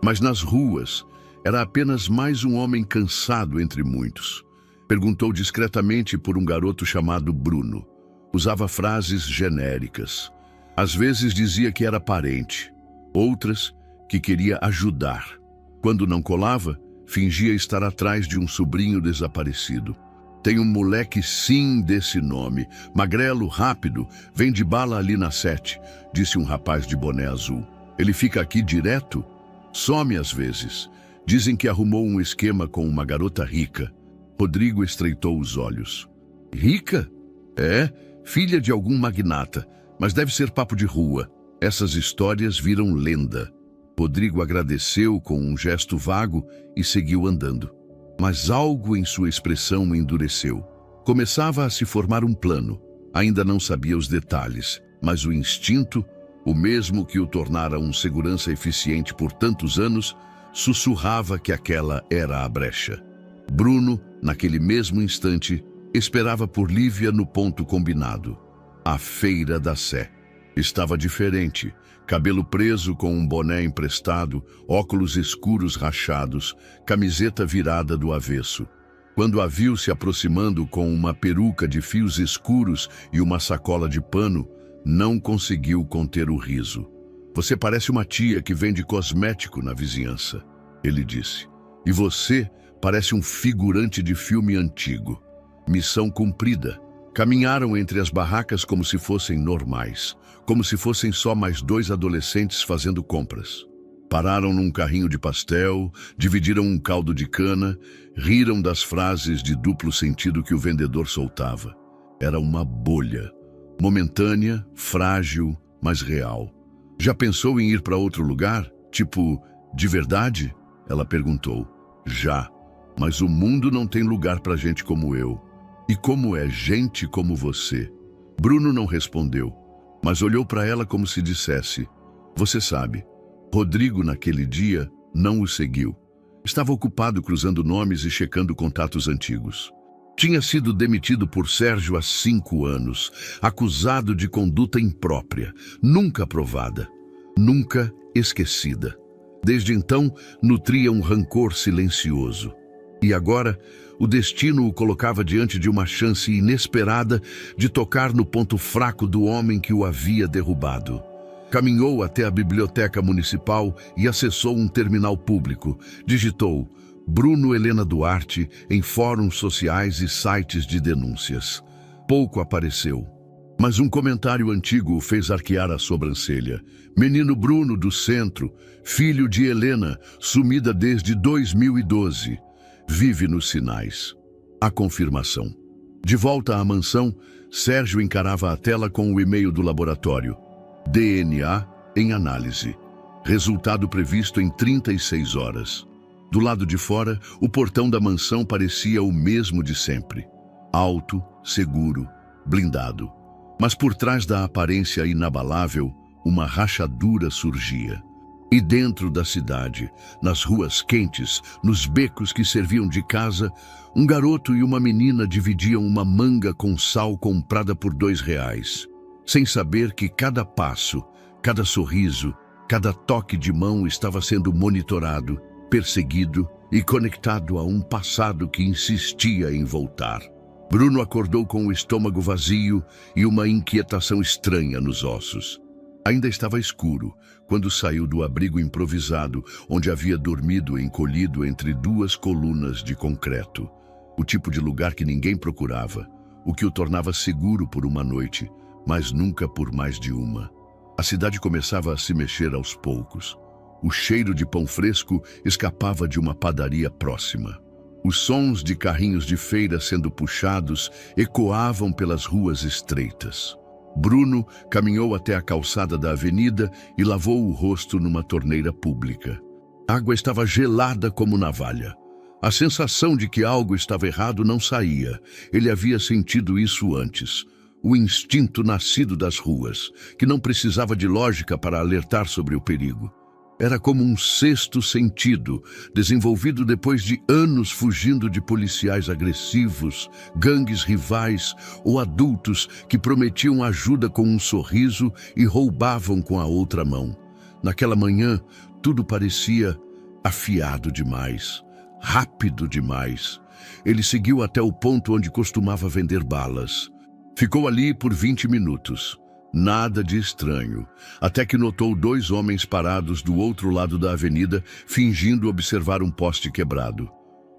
Mas nas ruas, era apenas mais um homem cansado entre muitos. Perguntou discretamente por um garoto chamado Bruno. Usava frases genéricas. Às vezes dizia que era parente, outras que queria ajudar. Quando não colava, fingia estar atrás de um sobrinho desaparecido. Tem um moleque sim desse nome, magrelo, rápido, vem de bala ali na 7, disse um rapaz de boné azul. Ele fica aqui direto? Some às vezes. Dizem que arrumou um esquema com uma garota rica. Rodrigo estreitou os olhos. Rica? É, filha de algum magnata, mas deve ser papo de rua. Essas histórias viram lenda. Rodrigo agradeceu com um gesto vago e seguiu andando. Mas algo em sua expressão endureceu. Começava a se formar um plano. Ainda não sabia os detalhes, mas o instinto, o mesmo que o tornara um segurança eficiente por tantos anos, sussurrava que aquela era a brecha. Bruno, naquele mesmo instante, esperava por Lívia no ponto combinado. A Feira da Sé. Estava diferente. Cabelo preso com um boné emprestado, óculos escuros rachados, camiseta virada do avesso. Quando a viu se aproximando com uma peruca de fios escuros e uma sacola de pano, não conseguiu conter o riso. Você parece uma tia que vende cosmético na vizinhança, ele disse. E você parece um figurante de filme antigo. Missão cumprida. Caminharam entre as barracas como se fossem normais, como se fossem só mais 2 adolescentes fazendo compras. Pararam num carrinho de pastel, dividiram um caldo de cana, riram das frases de duplo sentido que o vendedor soltava. Era uma bolha, momentânea, frágil, mas real. Já pensou em ir para outro lugar? Tipo, de verdade? Ela perguntou. Já, mas o mundo não tem lugar para gente como eu. E como é gente como você? Bruno não respondeu, mas olhou para ela como se dissesse, você sabe, Rodrigo naquele dia não o seguiu. Estava ocupado cruzando nomes e checando contatos antigos. Tinha sido demitido por Sérgio há 5 anos, acusado de conduta imprópria, nunca provada, nunca esquecida. Desde então, nutria um rancor silencioso. E agora, o destino o colocava diante de uma chance inesperada de tocar no ponto fraco do homem que o havia derrubado. Caminhou até a biblioteca municipal e acessou um terminal público. Digitou Bruno Helena Duarte em fóruns sociais e sites de denúncias. Pouco apareceu, mas um comentário antigo o fez arquear a sobrancelha. Menino Bruno do centro, filho de Helena, sumida desde 2012. Vive nos sinais. A confirmação. De volta à mansão, Sérgio encarava a tela com o e-mail do laboratório. DNA em análise. Resultado previsto em 36 horas. Do lado de fora, o portão da mansão parecia o mesmo de sempre. Alto, seguro, blindado. Mas por trás da aparência inabalável, uma rachadura surgia. E dentro da cidade, nas ruas quentes, nos becos que serviam de casa, um garoto e uma menina dividiam uma manga com sal comprada por R$2, sem saber que cada passo, cada sorriso, cada toque de mão estava sendo monitorado, perseguido e conectado a um passado que insistia em voltar. Bruno acordou com o estômago vazio e uma inquietação estranha nos ossos. Ainda estava escuro quando saiu do abrigo improvisado, onde havia dormido encolhido entre 2 colunas de concreto. O tipo de lugar que ninguém procurava, o que o tornava seguro por uma noite, mas nunca por mais de uma. A cidade começava a se mexer aos poucos. O cheiro de pão fresco escapava de uma padaria próxima. Os sons de carrinhos de feira sendo puxados ecoavam pelas ruas estreitas. Bruno caminhou até a calçada da avenida e lavou o rosto numa torneira pública. A água estava gelada como navalha. A sensação de que algo estava errado não saía. Ele havia sentido isso antes. O instinto nascido das ruas, que não precisava de lógica para alertar sobre o perigo. Era como um sexto sentido, desenvolvido depois de anos fugindo de policiais agressivos, gangues rivais ou adultos que prometiam ajuda com um sorriso e roubavam com a outra mão. Naquela manhã, tudo parecia afiado demais, rápido demais. Ele seguiu até o ponto onde costumava vender balas. Ficou ali por 20 minutos. Nada de estranho, até que notou 2 homens parados do outro lado da avenida, fingindo observar um poste quebrado.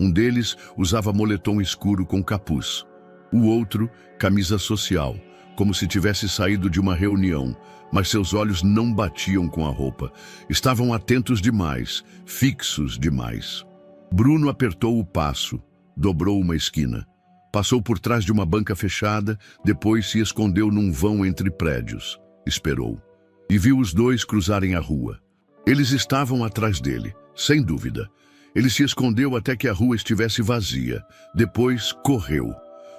Um deles usava moletom escuro com capuz. O outro, camisa social, como se tivesse saído de uma reunião, mas seus olhos não batiam com a roupa. Estavam atentos demais, fixos demais. Bruno apertou o passo, dobrou uma esquina. Passou por trás de uma banca fechada, depois se escondeu num vão entre prédios. Esperou. E viu os 2 cruzarem a rua. Eles estavam atrás dele, sem dúvida. Ele se escondeu até que a rua estivesse vazia. Depois correu.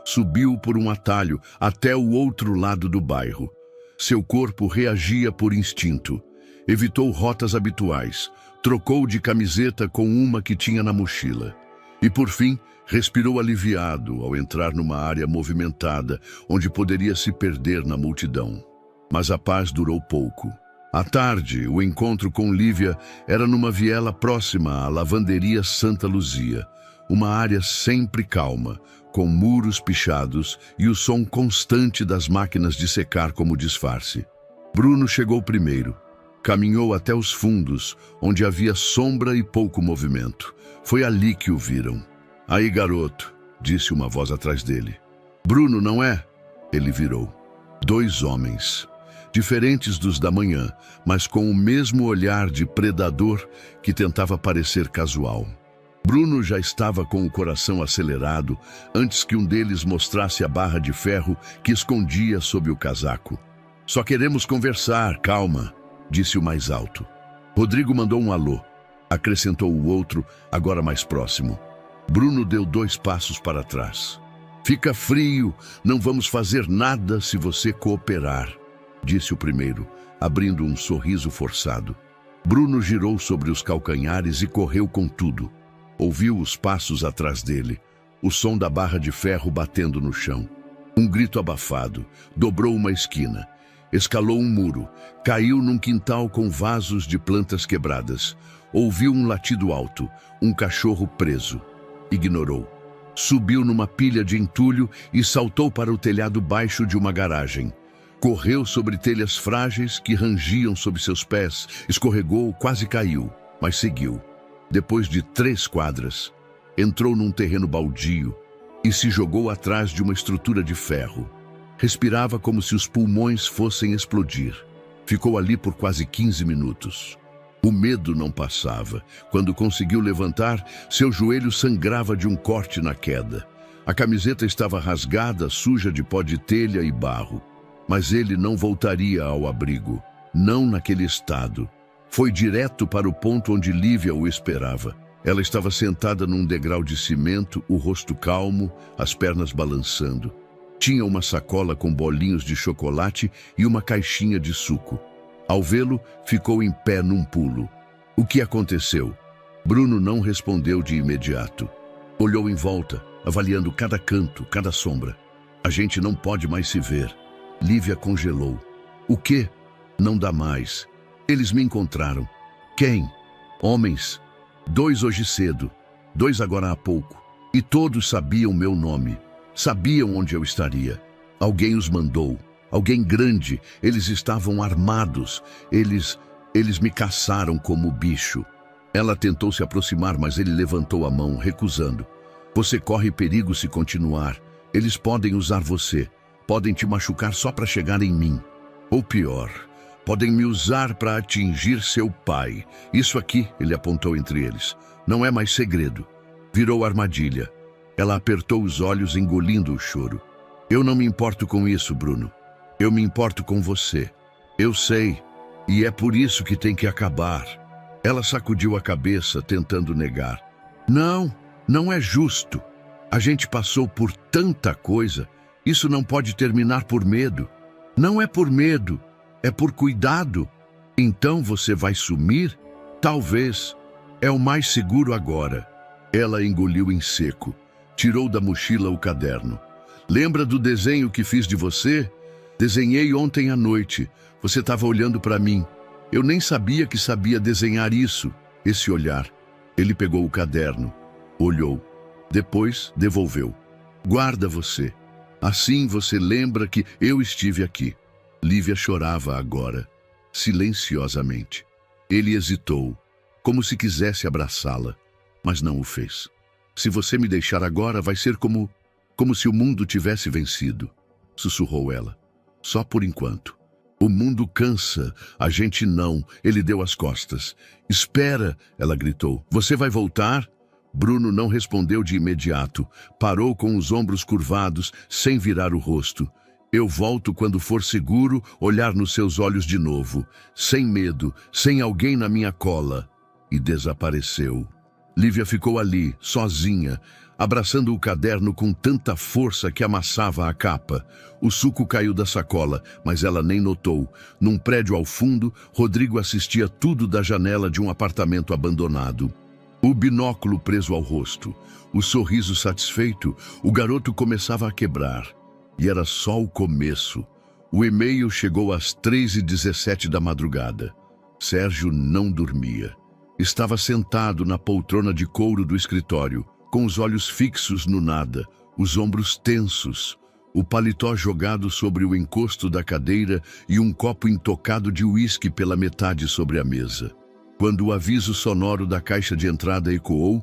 Subiu por um atalho até o outro lado do bairro. Seu corpo reagia por instinto. Evitou rotas habituais. Trocou de camiseta com uma que tinha na mochila. E por fim, respirou aliviado ao entrar numa área movimentada, onde poderia se perder na multidão. Mas a paz durou pouco. À tarde, o encontro com Lívia era numa viela próxima à lavanderia Santa Luzia, uma área sempre calma, com muros pichados e o som constante das máquinas de secar como disfarce. Bruno chegou primeiro. Caminhou até os fundos, onde havia sombra e pouco movimento. Foi ali que o viram. "Aí, garoto", disse uma voz atrás dele. "Bruno, não é?" Ele virou. 2 homens, diferentes dos da manhã, mas com o mesmo olhar de predador que tentava parecer casual. Bruno já estava com o coração acelerado antes que um deles mostrasse a barra de ferro que escondia sob o casaco. "Só queremos conversar, calma", disse o mais alto. Rodrigo mandou um alô. Acrescentou o outro, agora mais próximo. Bruno deu 2 passos para trás. "Fica frio, não vamos fazer nada se você cooperar", disse o primeiro, abrindo um sorriso forçado. Bruno girou sobre os calcanhares e correu com tudo. Ouviu os passos atrás dele, o som da barra de ferro batendo no chão. Um grito abafado, dobrou uma esquina, escalou um muro, caiu num quintal com vasos de plantas quebradas. Ouviu um latido alto, um cachorro preso. Ignorou. Subiu numa pilha de entulho e saltou para o telhado baixo de uma garagem. Correu sobre telhas frágeis que rangiam sob seus pés, escorregou, quase caiu, mas seguiu. Depois de 3 quadras, entrou num terreno baldio e se jogou atrás de uma estrutura de ferro. Respirava como se os pulmões fossem explodir. Ficou ali por quase 15 minutos. O medo não passava. Quando conseguiu levantar, seu joelho sangrava de um corte na queda. A camiseta estava rasgada, suja de pó de telha e barro. Mas ele não voltaria ao abrigo. Não naquele estado. Foi direto para o ponto onde Lívia o esperava. Ela estava sentada num degrau de cimento, o rosto calmo, as pernas balançando. Tinha uma sacola com bolinhos de chocolate e uma caixinha de suco. Ao vê-lo, ficou em pé num pulo. "O que aconteceu?" Bruno não respondeu de imediato. Olhou em volta, avaliando cada canto, cada sombra. "A gente não pode mais se ver." Lívia congelou. "O quê?" "Não dá mais. Eles me encontraram." "Quem?" "Homens. 2 hoje cedo, 2 agora há pouco. E todos sabiam meu nome. Sabiam onde eu estaria. Alguém os mandou. Alguém grande. Eles estavam armados. Eles me caçaram como bicho." Ela tentou se aproximar, mas ele levantou a mão, recusando. "Você corre perigo se continuar. Eles podem usar você. Podem te machucar só para chegar em mim. Ou pior, podem me usar para atingir seu pai. Isso aqui", ele apontou entre eles, "não é mais segredo. Virou armadilha." Ela apertou os olhos, engolindo o choro. "Eu não me importo com isso, Bruno. Eu me importo com você. Eu sei, e é por isso que tem que acabar." Ela sacudiu a cabeça, tentando negar. "Não, não é justo. A gente passou por tanta coisa. Isso não pode terminar por medo. Não é por medo, é por cuidado. Então você vai sumir? Talvez. É o mais seguro agora." Ela engoliu em seco. Tirou da mochila o caderno. "Lembra do desenho que fiz de você? Desenhei ontem à noite. Você estava olhando para mim. Eu nem sabia que sabia desenhar isso, esse olhar. Ele pegou o caderno, olhou, depois devolveu. Guarda você. Assim você lembra que eu estive aqui. Lívia chorava agora, silenciosamente. Ele hesitou, como se quisesse abraçá-la, mas não o fez. Se você me deixar agora, vai ser como se o mundo tivesse vencido, sussurrou ela. Só por enquanto. O mundo cansa, a gente não. Ele deu as costas. Espera, ela gritou. Você vai voltar? Bruno não respondeu de imediato. Parou com os ombros curvados, sem virar o rosto. Eu volto quando for seguro olhar nos seus olhos de novo, sem medo, sem alguém na minha cola. E desapareceu. Lívia ficou ali, sozinha, abraçando o caderno com tanta força que amassava a capa. O suco caiu da sacola, mas ela nem notou. Num prédio ao fundo, Rodrigo assistia tudo da janela de um apartamento abandonado. O binóculo preso ao rosto, o sorriso satisfeito, o garoto começava a quebrar. E era só o começo. O e-mail chegou às 3h17 da madrugada. Sérgio não dormia. Estava sentado na poltrona de couro do escritório, com os olhos fixos no nada, os ombros tensos, o paletó jogado sobre o encosto da cadeira e um copo intocado de uísque pela metade sobre a mesa. Quando o aviso sonoro da caixa de entrada ecoou,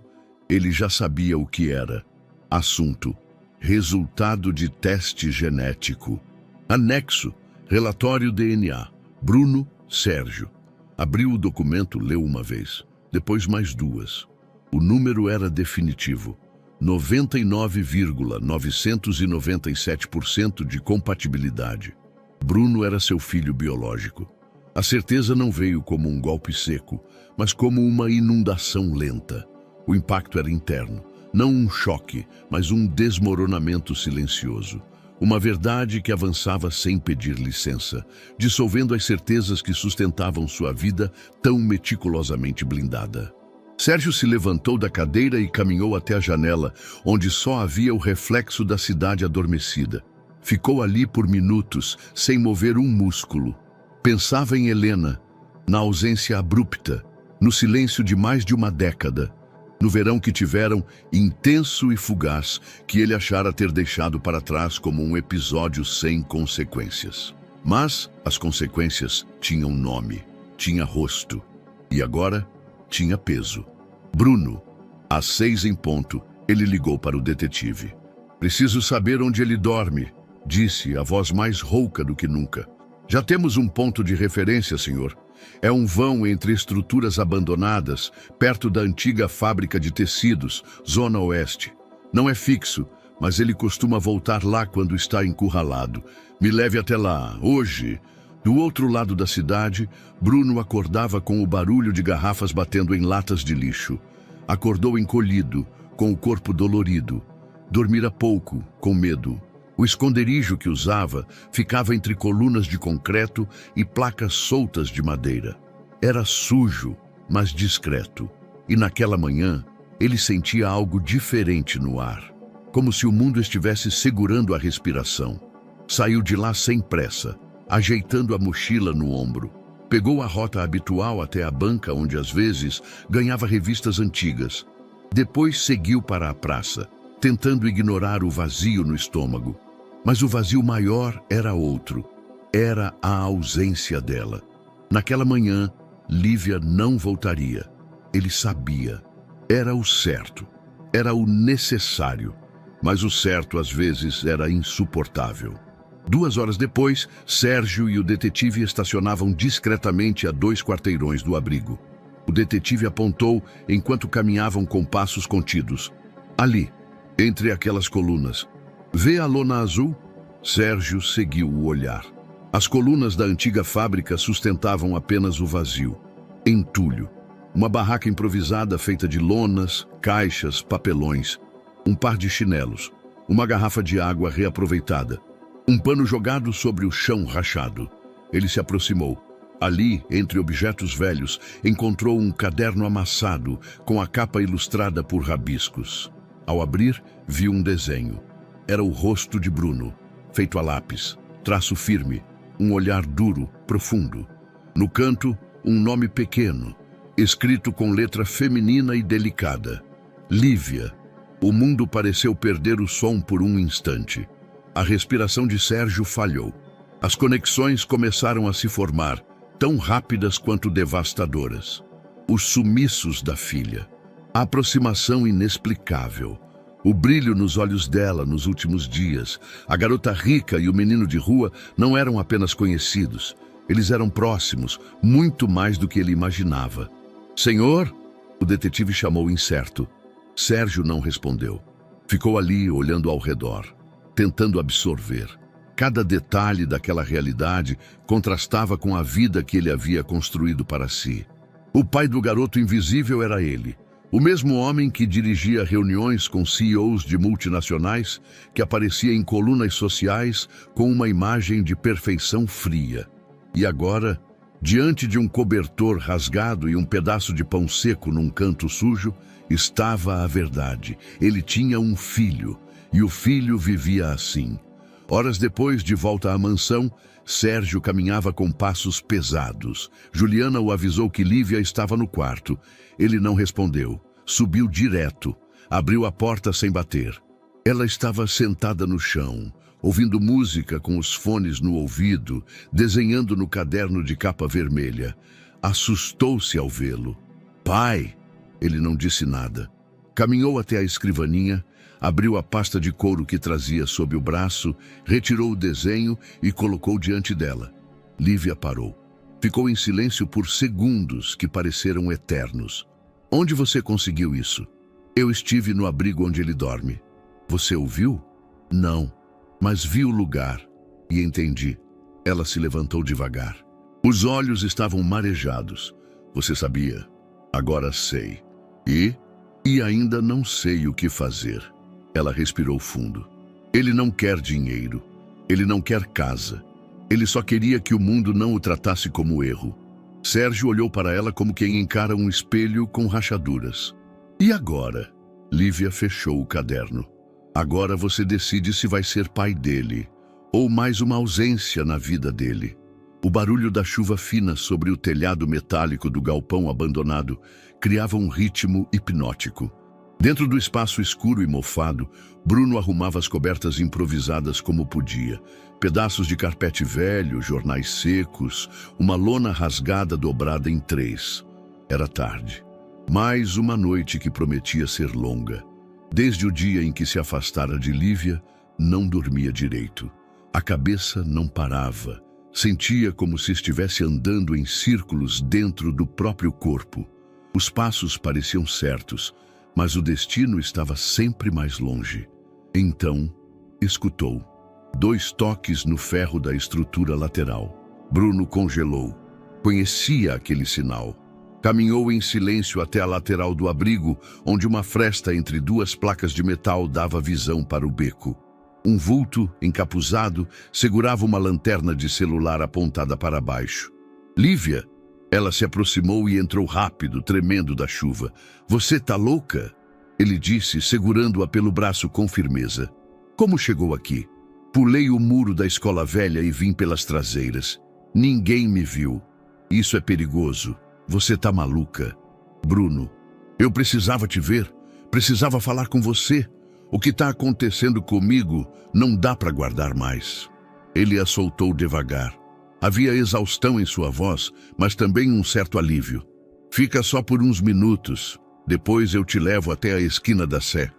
ele já sabia o que era. Assunto: resultado de teste genético. Anexo: relatório DNA. Bruno, Sérgio. Abriu o documento, leu uma vez, depois mais duas. O número era definitivo. 99,997% de compatibilidade. Bruno era seu filho biológico. A certeza não veio como um golpe seco, mas como uma inundação lenta. O impacto era interno, não um choque, mas um desmoronamento silencioso. Uma verdade que avançava sem pedir licença, dissolvendo as certezas que sustentavam sua vida tão meticulosamente blindada. Sérgio se levantou da cadeira e caminhou até a janela, onde só havia o reflexo da cidade adormecida. Ficou ali por minutos, sem mover um músculo. Pensava em Helena, na ausência abrupta, no silêncio de mais de uma década, no verão que tiveram, intenso e fugaz, que ele achara ter deixado para trás como um episódio sem consequências. Mas as consequências tinham nome, tinha rosto, e agora tinha peso. Bruno, às 6 em ponto, ele ligou para o detetive. Preciso saber onde ele dorme, disse, a voz mais rouca do que nunca. Já temos um ponto de referência, senhor. É um vão entre estruturas abandonadas, perto da antiga fábrica de tecidos, Zona Oeste. Não é fixo, mas ele costuma voltar lá quando está encurralado. Me leve até lá, hoje. Do outro lado da cidade, Bruno acordava com o barulho de garrafas batendo em latas de lixo. Acordou encolhido, com o corpo dolorido. Dormira pouco, com medo. O esconderijo que usava ficava entre colunas de concreto e placas soltas de madeira. Era sujo, mas discreto. E naquela manhã, ele sentia algo diferente no ar, como se o mundo estivesse segurando a respiração. Saiu de lá sem pressa, ajeitando a mochila no ombro. Pegou a rota habitual até a banca onde às vezes ganhava revistas antigas. Depois seguiu para a praça, tentando ignorar o vazio no estômago. Mas o vazio maior era outro. Era a ausência dela. Naquela manhã, Lívia não voltaria. Ele sabia. Era o certo. Era o necessário. Mas o certo, às vezes, era insuportável. 2 horas depois, Sérgio e o detetive estacionavam discretamente a 2 quarteirões do abrigo. O detetive apontou enquanto caminhavam com passos contidos. Ali, entre aquelas colunas. Vê a lona azul? Sérgio seguiu o olhar. As colunas da antiga fábrica sustentavam apenas o vazio. Entulho. Uma barraca improvisada feita de lonas, caixas, papelões. Um par de chinelos. Uma garrafa de água reaproveitada. Um pano jogado sobre o chão rachado. Ele se aproximou. Ali, entre objetos velhos, encontrou um caderno amassado, com a capa ilustrada por rabiscos. Ao abrir, viu um desenho. Era o rosto de Bruno, feito a lápis, traço firme, um olhar duro, profundo. No canto, um nome pequeno, escrito com letra feminina e delicada. Lívia. O mundo pareceu perder o som por um instante. A respiração de Sérgio falhou. As conexões começaram a se formar, tão rápidas quanto devastadoras. Os sumiços da filha. A aproximação inexplicável. O brilho nos olhos dela nos últimos dias. A garota rica e o menino de rua não eram apenas conhecidos. Eles eram próximos, muito mais do que ele imaginava. Senhor? O detetive chamou incerto. Sérgio não respondeu. Ficou ali, olhando ao redor, tentando absorver. Cada detalhe daquela realidade contrastava com a vida que ele havia construído para si. O pai do garoto invisível era ele. O mesmo homem que dirigia reuniões com CEOs de multinacionais, que aparecia em colunas sociais com uma imagem de perfeição fria. E agora, diante de um cobertor rasgado e um pedaço de pão seco num canto sujo, estava a verdade. Ele tinha um filho, e o filho vivia assim. Horas depois, de volta à mansão, Sérgio caminhava com passos pesados. Juliana o avisou que Lívia estava no quarto. Ele não respondeu. Subiu direto. Abriu a porta sem bater. Ela estava sentada no chão, ouvindo música com os fones no ouvido, desenhando no caderno de capa vermelha. Assustou-se ao vê-lo. Pai! Ele não disse nada. Caminhou até a escrivaninha, abriu a pasta de couro que trazia sob o braço, retirou o desenho e colocou diante dela. Lívia parou. Ficou em silêncio por segundos que pareceram eternos. Onde você conseguiu isso? Eu estive no abrigo onde ele dorme. Você o viu? Não, mas vi o lugar e entendi. Ela se levantou devagar. Os olhos estavam marejados. Você sabia? Agora sei. E ainda não sei o que fazer. Ela respirou fundo. Ele não quer dinheiro. Ele não quer casa. Ele só queria que o mundo não o tratasse como erro. Sérgio olhou para ela como quem encara um espelho com rachaduras. E agora? Lívia fechou o caderno. Agora você decide se vai ser pai dele, ou mais uma ausência na vida dele. O barulho da chuva fina sobre o telhado metálico do galpão abandonado criava um ritmo hipnótico. Dentro do espaço escuro e mofado, Bruno arrumava as cobertas improvisadas como podia. Pedaços de carpete velho, jornais secos, uma lona rasgada dobrada em 3. Era tarde. Mais uma noite que prometia ser longa. Desde o dia em que se afastara de Lívia, não dormia direito. A cabeça não parava. Sentia como se estivesse andando em círculos dentro do próprio corpo. Os passos pareciam certos, mas o destino estava sempre mais longe. Então, escutou. 2 toques no ferro da estrutura lateral. Bruno congelou. Conhecia aquele sinal. Caminhou em silêncio até a lateral do abrigo, onde uma fresta entre 2 placas de metal dava visão para o beco. Um vulto, encapuzado, segurava uma lanterna de celular apontada para baixo. Lívia! Ela se aproximou e entrou rápido, tremendo da chuva. Você tá louca? Ele disse, segurando-a pelo braço com firmeza. Como chegou aqui? Pulei o muro da escola velha e vim pelas traseiras. Ninguém me viu. Isso é perigoso. Você tá maluca. Bruno, eu precisava te ver. Precisava falar com você. O que está acontecendo comigo não dá para guardar mais. Ele a soltou devagar. Havia exaustão em sua voz, mas também um certo alívio. Fica só por uns minutos. Depois eu te levo até a esquina da Sé.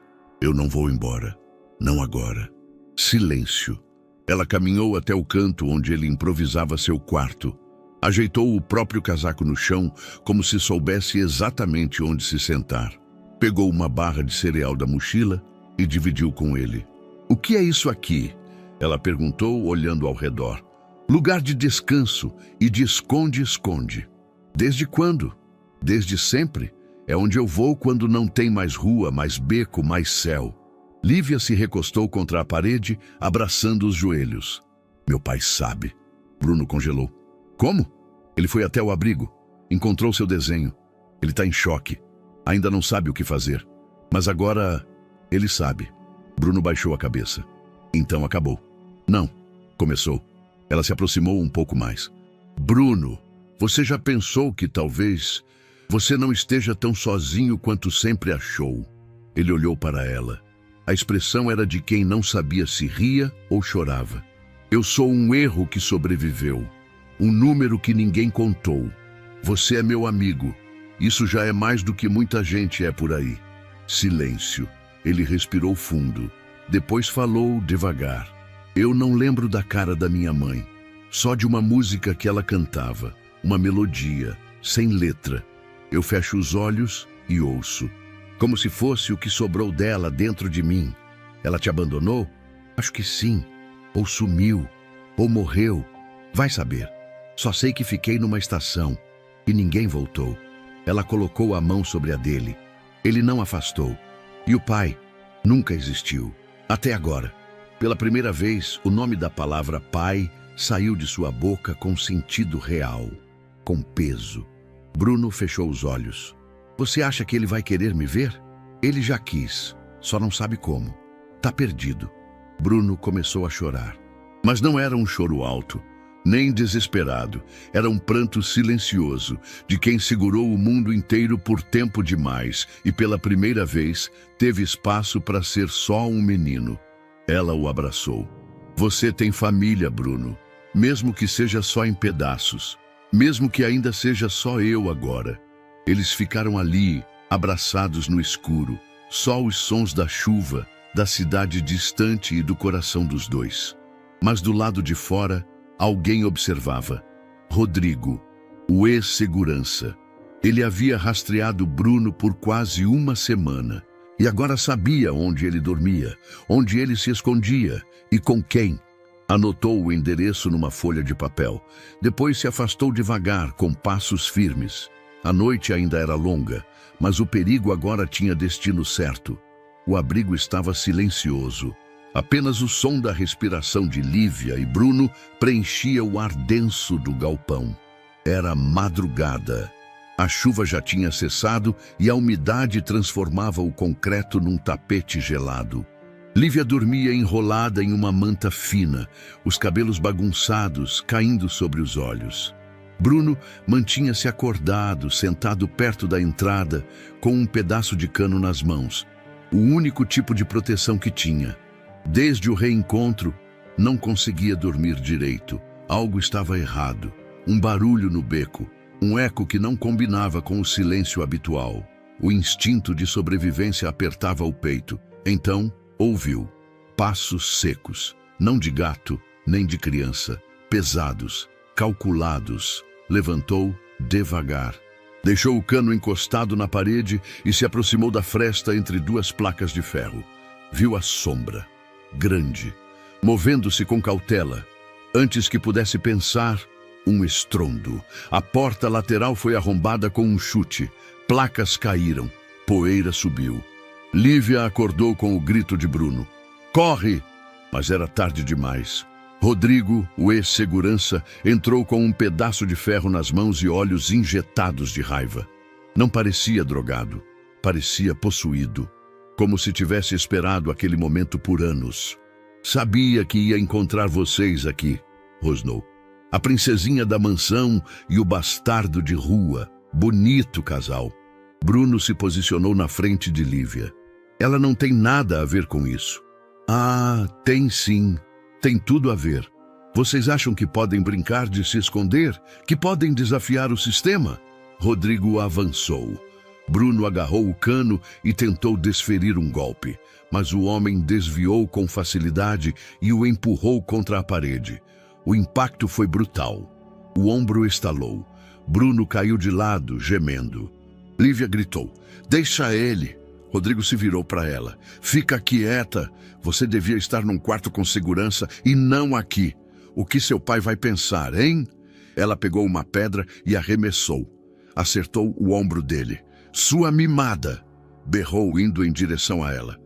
Eu não vou embora. Não agora. Silêncio. Ela caminhou até o canto onde ele improvisava seu quarto. Ajeitou o próprio casaco no chão, como se soubesse exatamente onde se sentar. Pegou uma barra de cereal da mochila e dividiu com ele. O que é isso aqui? Ela perguntou, olhando ao redor. Lugar de descanso e de esconde-esconde. Desde quando? Desde sempre. É onde eu vou quando não tem mais rua, mais beco, mais céu. Lívia se recostou contra a parede, abraçando os joelhos. Meu pai sabe. Bruno congelou. Como? Ele foi até o abrigo. Encontrou seu desenho. Ele está em choque. Ainda não sabe o que fazer. Mas agora, ele sabe. Bruno baixou a cabeça. Então acabou. Não. Começou. Ela se aproximou um pouco mais. Bruno, Você já pensou que talvez você não esteja tão sozinho quanto sempre achou? Ele olhou para ela. A expressão era de quem não sabia se ria ou chorava. Eu sou um erro que sobreviveu, um número que ninguém contou. Você é meu amigo. Isso já é mais do que muita gente é por aí. Silêncio. Ele respirou fundo. Depois falou devagar. Eu não lembro da cara da minha mãe. Só de uma música que ela cantava. Uma melodia, sem letra. Eu fecho os olhos e ouço. Como se fosse o que sobrou dela dentro de mim. Ela te abandonou? Acho que sim. Ou sumiu. Ou morreu. Vai saber. Só sei que fiquei numa estação. E ninguém voltou. Ela colocou a mão sobre a dele. Ele não afastou. E o pai nunca existiu. Até agora. Pela primeira vez, o nome da palavra pai saiu de sua boca com sentido real. Com peso. Bruno fechou os olhos. Você acha que ele vai querer me ver? Ele já quis, só não sabe como. Tá perdido. Bruno começou a chorar. Mas não era um choro alto, nem desesperado. Era um pranto silencioso, de quem segurou o mundo inteiro por tempo demais e pela primeira vez teve espaço para ser só um menino. Ela o abraçou. Você tem família, Bruno, mesmo que seja só em pedaços. Mesmo que ainda seja só eu agora. Eles ficaram ali, abraçados no escuro. Só os sons da chuva, da cidade distante e do coração dos dois. Mas do lado de fora, alguém observava. Rodrigo, o ex-segurança. Ele havia rastreado Bruno por quase uma semana. E agora sabia onde ele dormia, onde ele se escondia e com quem. Anotou o endereço numa folha de papel. Depois se afastou devagar, com passos firmes. A noite ainda era longa, mas o perigo agora tinha destino certo. O abrigo estava silencioso. Apenas o som da respiração de Lívia e Bruno preenchia o ar denso do galpão. Era madrugada. A chuva já tinha cessado e a umidade transformava o concreto num tapete gelado. Lívia dormia enrolada em uma manta fina, os cabelos bagunçados caindo sobre os olhos. Bruno mantinha-se acordado, sentado perto da entrada, com um pedaço de cano nas mãos, o único tipo de proteção que tinha. Desde o reencontro, não conseguia dormir direito. Algo estava errado. Um barulho no beco, um eco que não combinava com o silêncio habitual. O instinto de sobrevivência apertava o peito. Então, ouviu passos secos, não de gato, nem de criança, pesados, calculados. Levantou devagar. Deixou o cano encostado na parede e se aproximou da fresta entre duas placas de ferro. Viu a sombra, grande, movendo-se com cautela. Antes que pudesse pensar, um estrondo. A porta lateral foi arrombada com um chute. Placas caíram. Poeira subiu. Lívia acordou com o grito de Bruno. Corre! Mas era tarde demais. Rodrigo, o ex-segurança, entrou com um pedaço de ferro nas mãos e olhos injetados de raiva. Não parecia drogado. Parecia possuído. Como se tivesse esperado aquele momento por anos. Sabia que ia encontrar vocês aqui, rosnou. A princesinha da mansão e o bastardo de rua. Bonito casal. Bruno se posicionou na frente de Lívia. Ela não tem nada a ver com isso. Ah, tem sim. Tem tudo a ver. Vocês acham que podem brincar de se esconder? Que podem desafiar o sistema? Rodrigo avançou. Bruno agarrou o cano e tentou desferir um golpe, mas o homem desviou com facilidade e o empurrou contra a parede. O impacto foi brutal. O ombro estalou. Bruno caiu de lado, gemendo. Lívia gritou, deixa ele. Rodrigo se virou para ela. Fica quieta. Você devia estar num quarto com segurança e não aqui. O que seu pai vai pensar, hein? Ela pegou uma pedra e arremessou. Acertou o ombro dele. Sua mimada! Berrou indo em direção a ela.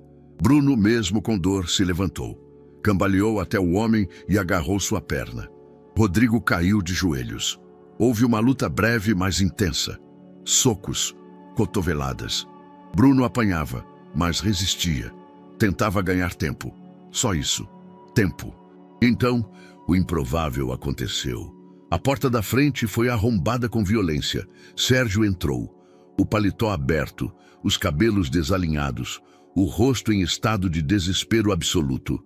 Bruno, mesmo com dor, se levantou. Cambaleou até o homem e agarrou sua perna. Rodrigo caiu de joelhos. Houve uma luta breve, mas intensa. Socos, cotoveladas. Bruno apanhava, mas resistia. Tentava ganhar tempo. Só isso. Tempo. Então, o improvável aconteceu. A porta da frente foi arrombada com violência. Sérgio entrou, o paletó aberto, os cabelos desalinhados, o rosto em estado de desespero absoluto.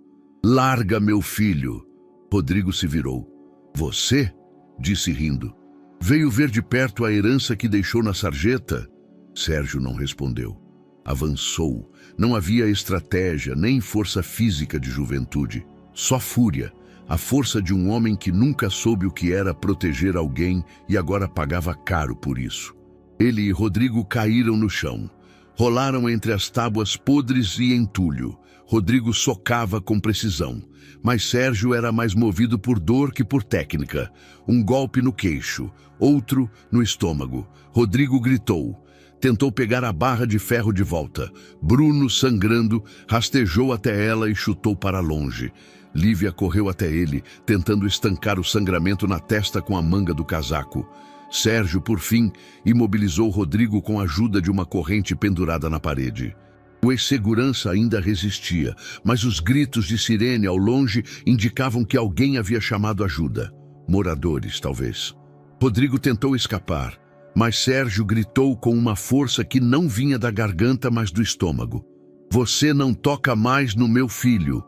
"Larga, meu filho!" Rodrigo se virou. "Você?" disse rindo. "Veio ver de perto a herança que deixou na sarjeta?" Sérgio não respondeu. Avançou. Não havia estratégia, nem força física de juventude. Só fúria. A força de um homem que nunca soube o que era proteger alguém e agora pagava caro por isso. Ele e Rodrigo caíram no chão. Rolaram entre as tábuas podres e entulho. Rodrigo socava com precisão, mas Sérgio era mais movido por dor que por técnica. Um golpe no queixo, outro no estômago. Rodrigo gritou. Tentou pegar a barra de ferro de volta. Bruno, sangrando, rastejou até ela e chutou para longe. Lívia correu até ele, tentando estancar o sangramento na testa com a manga do casaco. Sérgio, por fim, imobilizou Rodrigo com a ajuda de uma corrente pendurada na parede. O ex-segurança ainda resistia, mas os gritos de sirene ao longe indicavam que alguém havia chamado ajuda. Moradores, talvez. Rodrigo tentou escapar, mas Sérgio gritou com uma força que não vinha da garganta, mas do estômago. "Você não toca mais no meu filho!"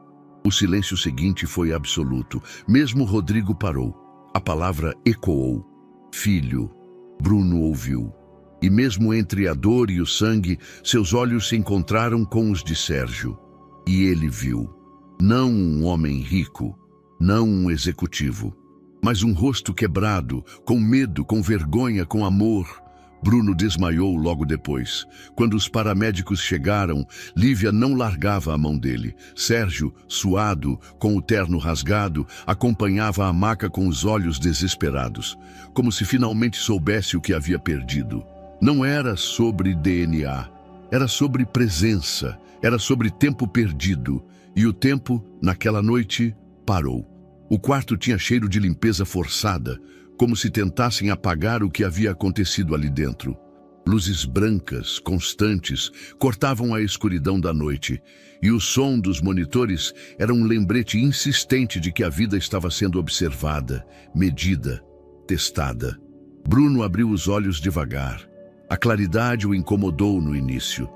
O silêncio seguinte foi absoluto. Mesmo Rodrigo parou. A palavra ecoou. "Filho." Bruno ouviu. E mesmo entre a dor e o sangue, seus olhos se encontraram com os de Sérgio. E ele viu. Não um homem rico, não um executivo, mas um rosto quebrado, com medo, com vergonha, com amor. Bruno desmaiou logo depois. Quando os paramédicos chegaram, Lívia não largava a mão dele. Sérgio, suado, com o terno rasgado, acompanhava a maca com os olhos desesperados, como se finalmente soubesse o que havia perdido. Não era sobre DNA, era sobre presença, era sobre tempo perdido. E o tempo, naquela noite, parou. O quarto tinha cheiro de limpeza forçada, como se tentassem apagar o que havia acontecido ali dentro. Luzes brancas, constantes, cortavam a escuridão da noite, e o som dos monitores era um lembrete insistente de que a vida estava sendo observada, medida, testada. Bruno abriu os olhos devagar. A claridade o incomodou no início.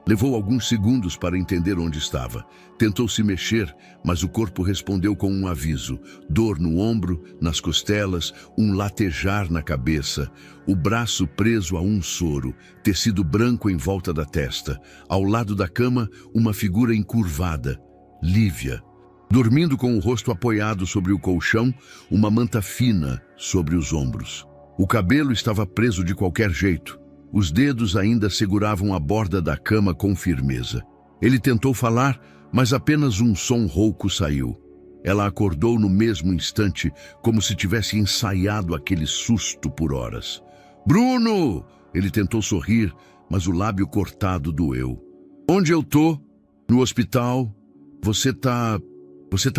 Levou alguns segundos para entender onde estava. Tentou se mexer, mas o corpo respondeu com um aviso. Dor no ombro, nas costelas, um latejar na cabeça, o braço preso a um soro, tecido branco em volta da testa. Ao lado da cama, uma figura encurvada. Lívia. Dormindo com o rosto apoiado sobre o colchão, uma manta fina sobre os ombros. O cabelo estava preso de qualquer jeito. Os dedos ainda seguravam a borda da cama com firmeza. Ele tentou falar, mas apenas um som rouco saiu. Ela acordou no mesmo instante, como se tivesse ensaiado aquele susto por horas. "Bruno!" Ele tentou sorrir, mas o lábio cortado doeu. "Onde eu tô?" "No hospital." Você tá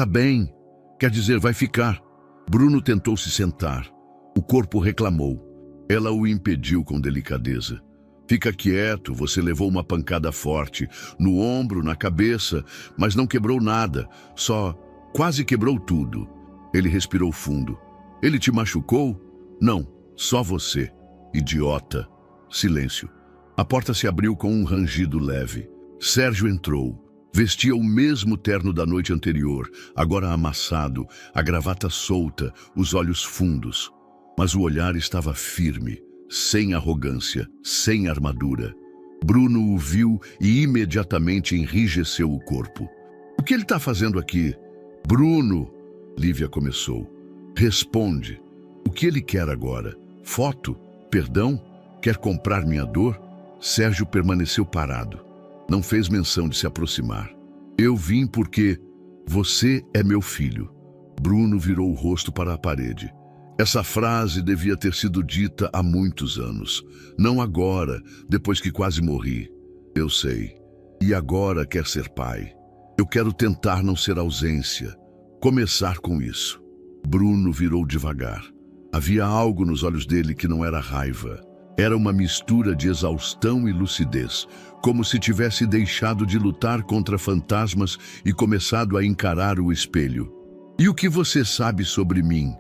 bem. Quer dizer, vai ficar." Bruno tentou se sentar. O corpo reclamou. Ela o impediu com delicadeza. "Fica quieto, você levou uma pancada forte, no ombro, na cabeça, mas não quebrou nada, só quase quebrou tudo." Ele respirou fundo. "Ele te machucou?" "Não, só você. Idiota." Silêncio. A porta se abriu com um rangido leve. Sérgio entrou. Vestia o mesmo terno da noite anterior, agora amassado, a gravata solta, os olhos fundos. Mas o olhar estava firme, sem arrogância, sem armadura. Bruno o viu e imediatamente enrijeceu o corpo. "O que ele está fazendo aqui?" "Bruno!" Lívia começou. "Responde. O que ele quer agora? Foto? Perdão? Quer comprar minha dor?" Sérgio permaneceu parado. Não fez menção de se aproximar. "Eu vim porque você é meu filho." Bruno virou o rosto para a parede. Essa frase devia ter sido dita há muitos anos. Não agora, depois que quase morri. Eu sei. E agora quer ser pai. Eu quero tentar não ser ausência. Começar com isso. Bruno virou devagar. Havia algo nos olhos dele que não era raiva. Era uma mistura de exaustão e lucidez, como se tivesse deixado de lutar contra fantasmas e começado a encarar o espelho. "E o que você sabe sobre mim,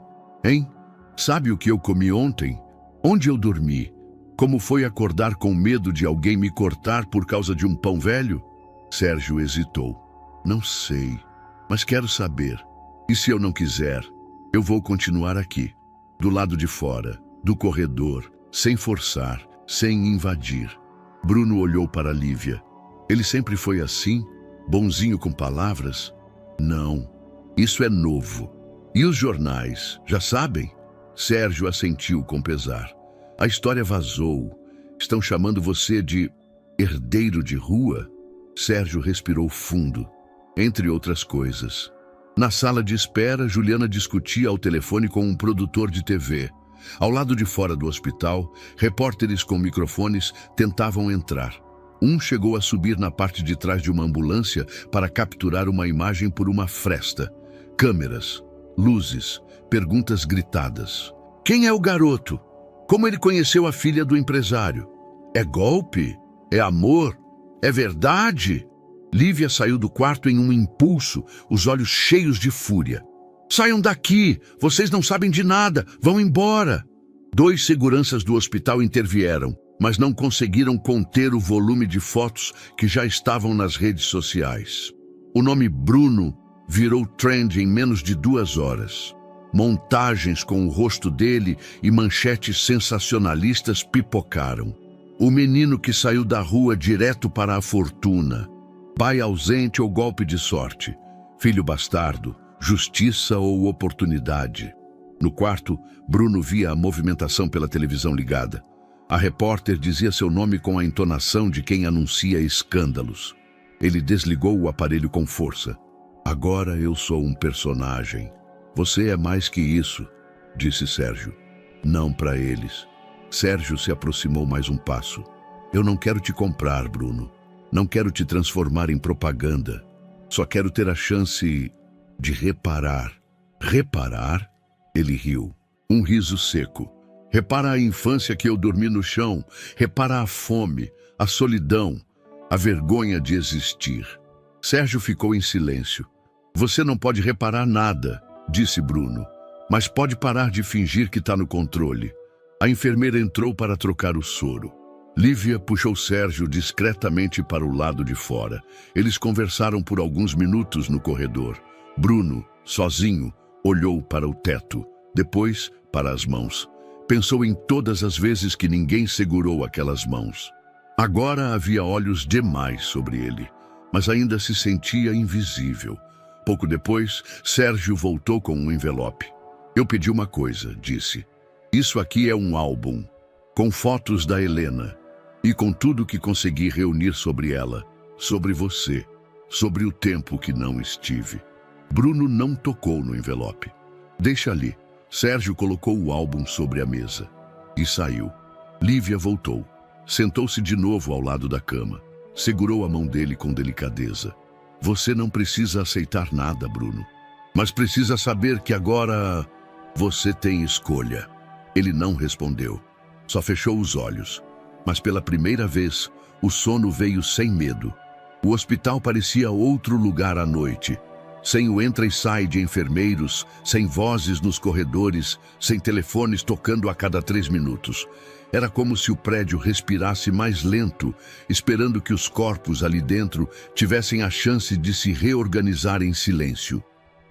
hein?" Sabe o que eu comi ontem? Onde eu dormi? Como foi acordar com medo de alguém me cortar por causa de um pão velho? Sérgio hesitou. Não sei, mas quero saber. E se eu não quiser? Eu vou continuar aqui, do lado de fora, do corredor, sem forçar, sem invadir. Bruno olhou para Lívia. Ele sempre foi assim? Bonzinho com palavras? Não, isso é novo. E os jornais, já sabem? Sérgio assentiu com pesar. A história vazou. Estão chamando você de herdeiro de rua? Sérgio respirou fundo, entre outras coisas. Na sala de espera, Juliana discutia ao telefone com um produtor de TV. Ao lado de fora do hospital, repórteres com microfones tentavam entrar. Um chegou a subir na parte de trás de uma ambulância para capturar uma imagem por uma fresta. Câmeras, luzes, perguntas gritadas. Quem é o garoto? Como ele conheceu a filha do empresário? É golpe? É amor? É verdade? Lívia saiu do quarto em um impulso, os olhos cheios de fúria. Saiam daqui! Vocês não sabem de nada! Vão embora! 2 seguranças do hospital intervieram, mas não conseguiram conter o volume de fotos que já estavam nas redes sociais. O nome Bruno virou trend em menos de 2 horas. Montagens com o rosto dele e manchetes sensacionalistas pipocaram. O menino que saiu da rua direto para a fortuna. Pai ausente ou golpe de sorte. Filho bastardo. Justiça ou oportunidade. No quarto, Bruno via a movimentação pela televisão ligada. A repórter dizia seu nome com a entonação de quem anuncia escândalos. Ele desligou o aparelho com força. Agora eu sou um personagem. Você é mais que isso, disse Sérgio. Não para eles. Sérgio se aproximou mais um passo. Eu não quero te comprar, Bruno. Não quero te transformar em propaganda. Só quero ter a chance de reparar. Reparar? Ele riu. Um riso seco. Repara a infância que eu dormi no chão. Repara a fome, a solidão, a vergonha de existir. Sérgio ficou em silêncio. Você não pode reparar nada, disse Bruno, mas pode parar de fingir que está no controle. A enfermeira entrou para trocar o soro. Lívia puxou Sérgio discretamente para o lado de fora. Eles conversaram por alguns minutos no corredor. Bruno, sozinho, olhou para o teto, depois para as mãos. Pensou em todas as vezes que ninguém segurou aquelas mãos. Agora havia olhos demais sobre ele, mas ainda se sentia invisível. Pouco depois, Sérgio voltou com um envelope. Eu pedi uma coisa, disse. Isso aqui é um álbum, com fotos da Helena, e com tudo que consegui reunir sobre ela, sobre você, sobre o tempo que não estive. Bruno não tocou no envelope. Deixa ali. Sérgio colocou o álbum sobre a mesa e saiu. Lívia voltou. Sentou-se de novo ao lado da cama. Segurou a mão dele com delicadeza. Você não precisa aceitar nada, Bruno. Mas precisa saber que agora você tem escolha. Ele não respondeu. Só fechou os olhos. Mas pela primeira vez, o sono veio sem medo. O hospital parecia outro lugar à noite. Sem o entra e sai de enfermeiros, sem vozes nos corredores, sem telefones tocando a cada 3 minutos. Era como se o prédio respirasse mais lento, esperando que os corpos ali dentro tivessem a chance de se reorganizar em silêncio.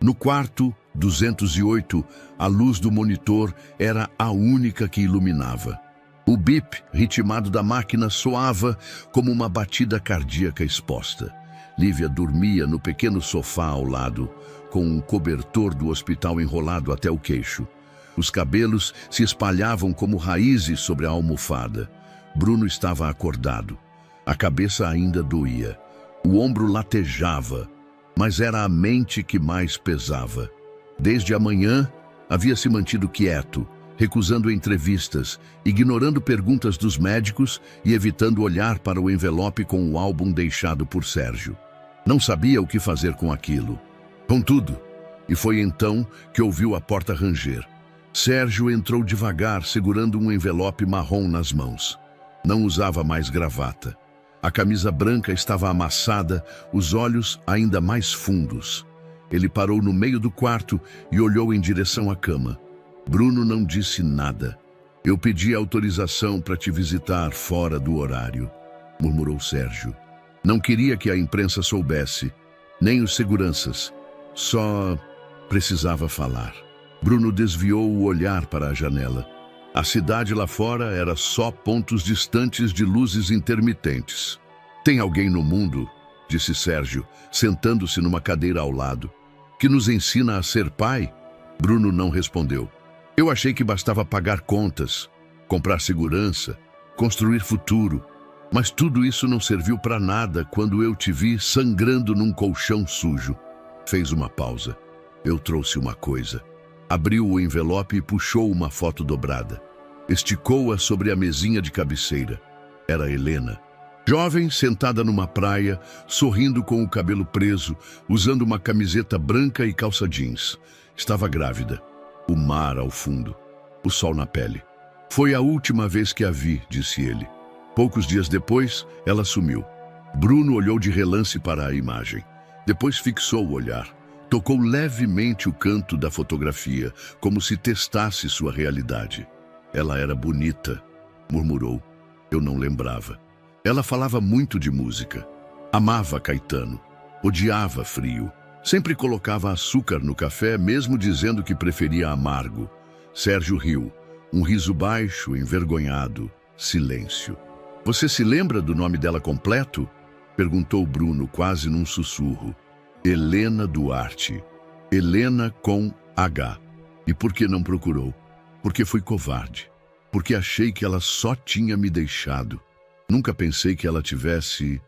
No quarto 208, a luz do monitor era a única que iluminava. O bip ritmado da máquina soava como uma batida cardíaca exposta. Lívia dormia no pequeno sofá ao lado, com um cobertor do hospital enrolado até o queixo. Os cabelos se espalhavam como raízes sobre a almofada. Bruno estava acordado. A cabeça ainda doía. O ombro latejava, mas era a mente que mais pesava. Desde a manhã, havia se mantido quieto, recusando entrevistas, ignorando perguntas dos médicos e evitando olhar para o envelope com o álbum deixado por Sérgio. Não sabia o que fazer com aquilo. Contudo, e foi então que ouviu a porta ranger. Sérgio entrou devagar, segurando um envelope marrom nas mãos. Não usava mais gravata. A camisa branca estava amassada, os olhos ainda mais fundos. Ele parou no meio do quarto e olhou em direção à cama. Bruno não disse nada. Eu pedi autorização para te visitar fora do horário, murmurou Sérgio. Não queria que a imprensa soubesse, nem os seguranças. Só precisava falar. Bruno desviou o olhar para a janela. A cidade lá fora era só pontos distantes de luzes intermitentes. Tem alguém no mundo, disse Sérgio, sentando-se numa cadeira ao lado, que nos ensina a ser pai? Bruno não respondeu. Eu achei que bastava pagar contas, comprar segurança, construir futuro. Mas tudo isso não serviu para nada quando eu te vi sangrando num colchão sujo. Fez uma pausa. Eu trouxe uma coisa. Abriu o envelope e puxou uma foto dobrada. Esticou-a sobre a mesinha de cabeceira. Era Helena. Jovem, sentada numa praia, sorrindo com o cabelo preso, usando uma camiseta branca e calça jeans. Estava grávida. O mar ao fundo. O sol na pele. Foi a última vez que a vi, disse ele. Poucos dias depois, ela sumiu. Bruno olhou de relance para a imagem. Depois fixou o olhar. Tocou levemente o canto da fotografia, como se testasse sua realidade. Ela era bonita, murmurou. Eu não lembrava. Ela falava muito de música. Amava Caetano. Odiava frio. Sempre colocava açúcar no café, mesmo dizendo que preferia amargo. Sérgio riu. Um riso baixo, envergonhado. Silêncio. Você se lembra do nome dela completo? Perguntou Bruno, quase num sussurro. Helena Duarte. Helena com H. E por que não procurou? Porque fui covarde. Porque achei que ela só tinha me deixado. Nunca pensei que ela tivesse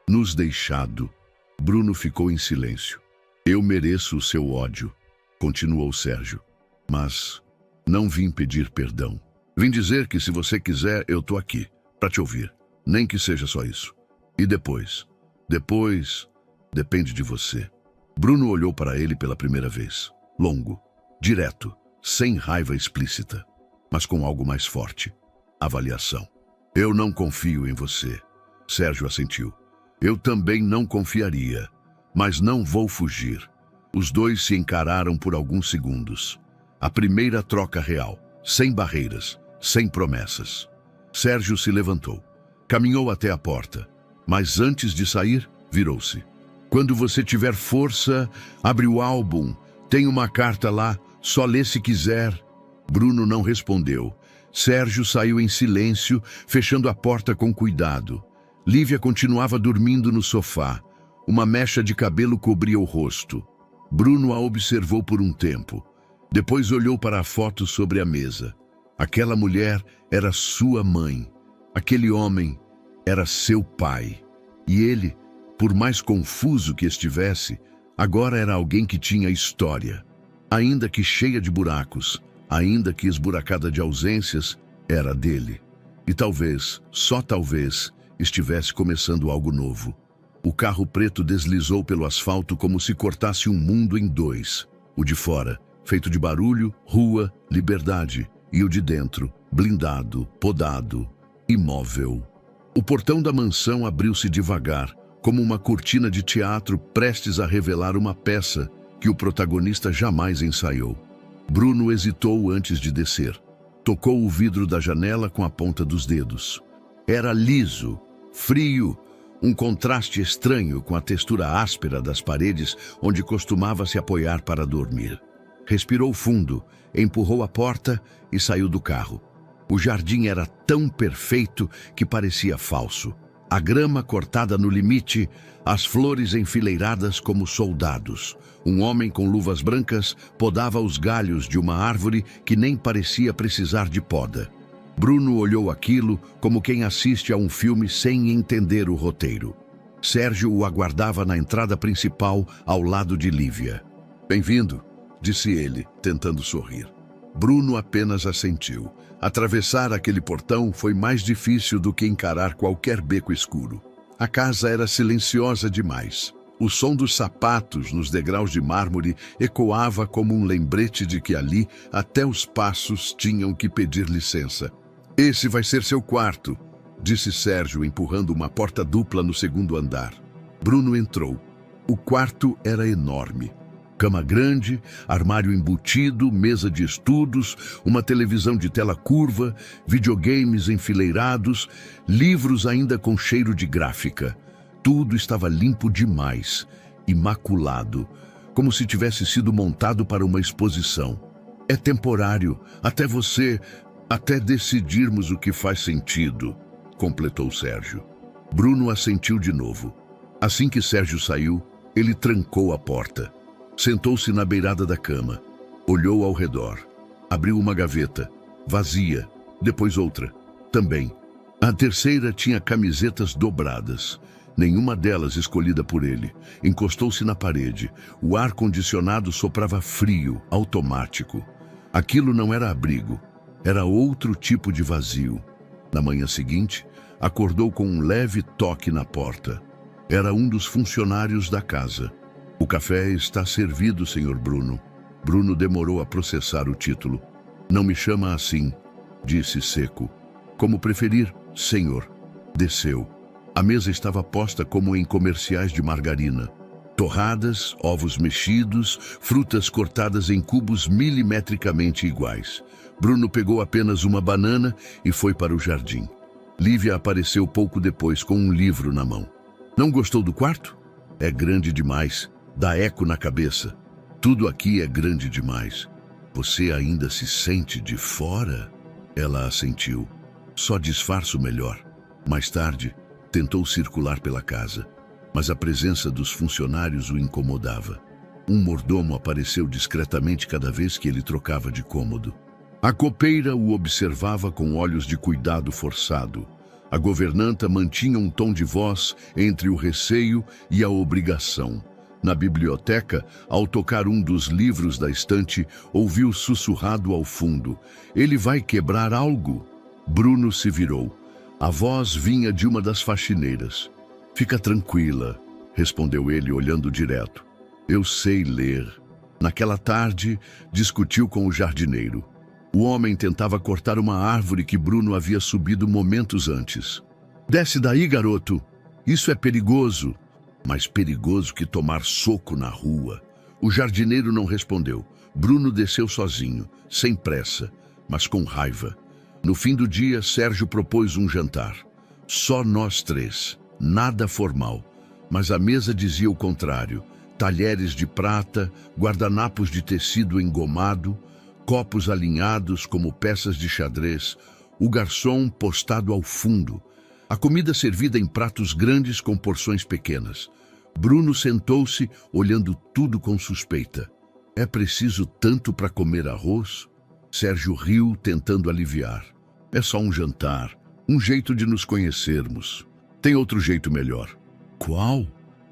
nos deixado. Bruno ficou em silêncio. Eu mereço o seu ódio, continuou Sérgio. Mas não vim pedir perdão. Vim dizer que se você quiser, eu tô aqui, para te ouvir. Nem que seja só isso. E depois? Depois, depende de você. Bruno olhou para ele pela primeira vez. Longo, direto, sem raiva explícita, mas com algo mais forte. Avaliação. Eu não confio em você. Sérgio assentiu. Eu também não confiaria, mas não vou fugir. Os dois se encararam por alguns segundos. A primeira troca real, sem barreiras, sem promessas. Sérgio se levantou. Caminhou até a porta, mas antes de sair, virou-se. Quando você tiver força, abre o álbum. Tem uma carta lá, só lê se quiser. Bruno não respondeu. Sérgio saiu em silêncio, fechando a porta com cuidado. Lívia continuava dormindo no sofá. Uma mecha de cabelo cobria o rosto. Bruno a observou por um tempo. Depois olhou para a foto sobre a mesa. Aquela mulher era sua mãe. Aquele homem era seu pai. E ele, por mais confuso que estivesse, agora era alguém que tinha história. Ainda que cheia de buracos, ainda que esburacada de ausências, era dele. E talvez, só talvez, estivesse começando algo novo. O carro preto deslizou pelo asfalto como se cortasse um mundo em dois. O de fora, feito de barulho, rua, liberdade. E o de dentro, blindado, podado, imóvel. O portão da mansão abriu-se devagar, como uma cortina de teatro prestes a revelar uma peça que o protagonista jamais ensaiou. Bruno hesitou antes de descer. Tocou o vidro da janela com a ponta dos dedos. Era liso, frio, um contraste estranho com a textura áspera das paredes onde costumava se apoiar para dormir. Respirou fundo, empurrou a porta e saiu do carro. O jardim era tão perfeito que parecia falso. A grama cortada no limite, as flores enfileiradas como soldados. Um homem com luvas brancas podava os galhos de uma árvore que nem parecia precisar de poda. Bruno olhou aquilo como quem assiste a um filme sem entender o roteiro. Sérgio o aguardava na entrada principal, ao lado de Lívia. Bem-vindo, disse ele, tentando sorrir. Bruno apenas assentiu. Atravessar aquele portão foi mais difícil do que encarar qualquer beco escuro. A casa era silenciosa demais. O som dos sapatos nos degraus de mármore ecoava como um lembrete de que ali até os passos tinham que pedir licença. Esse vai ser seu quarto, disse Sérgio, empurrando uma porta dupla no segundo andar. Bruno entrou. O quarto era enorme. Cama grande, armário embutido, mesa de estudos, uma televisão de tela curva, videogames enfileirados, livros ainda com cheiro de gráfica. Tudo estava limpo demais, imaculado, como se tivesse sido montado para uma exposição. É temporário, até decidirmos o que faz sentido, completou Sérgio. Bruno assentiu de novo. Assim que Sérgio saiu, ele trancou a porta. Sentou-se na beirada da cama. Olhou ao redor. Abriu uma gaveta, vazia, depois outra, também. A terceira tinha camisetas dobradas. Nenhuma delas escolhida por ele. Encostou-se na parede. O ar-condicionado soprava frio, automático. Aquilo não era abrigo. Era outro tipo de vazio. Na manhã seguinte, acordou com um leve toque na porta. Era um dos funcionários da casa. O café está servido, Sr. Bruno. Bruno demorou a processar o título. Não me chama assim, disse seco. Como preferir, senhor. Desceu. A mesa estava posta como em comerciais de margarina. Torradas, ovos mexidos, frutas cortadas em cubos milimetricamente iguais. Bruno pegou apenas uma banana e foi para o jardim. Lívia apareceu pouco depois com um livro na mão. Não gostou do quarto? É grande demais. Dá eco na cabeça. Tudo aqui é grande demais. Você ainda se sente de fora? Ela assentiu. Só disfarço melhor. Mais tarde, tentou circular pela casa, mas a presença dos funcionários o incomodava. Um mordomo apareceu discretamente cada vez que ele trocava de cômodo. A copeira o observava com olhos de cuidado forçado. A governanta mantinha um tom de voz entre o receio e a obrigação. Na biblioteca, ao tocar um dos livros da estante, ouviu sussurrado ao fundo: "Ele vai quebrar algo?" Bruno se virou. A voz vinha de uma das faxineiras. "Fica tranquila", respondeu ele, olhando direto. "Eu sei ler." Naquela tarde, discutiu com o jardineiro. O homem tentava cortar uma árvore que Bruno havia subido momentos antes. "Desce daí, garoto. Isso é perigoso." Mais perigoso que tomar soco na rua. O jardineiro não respondeu. Bruno desceu sozinho, sem pressa, mas com raiva. No fim do dia, Sérgio propôs um jantar. Só nós três, nada formal. Mas a mesa dizia o contrário. Talheres de prata, guardanapos de tecido engomado, copos alinhados como peças de xadrez, o garçom postado ao fundo. A comida servida em pratos grandes com porções pequenas. Bruno sentou-se, olhando tudo com suspeita. "É preciso tanto para comer arroz?" Sérgio riu, tentando aliviar. "É só um jantar, um jeito de nos conhecermos. Tem outro jeito melhor." "Qual?"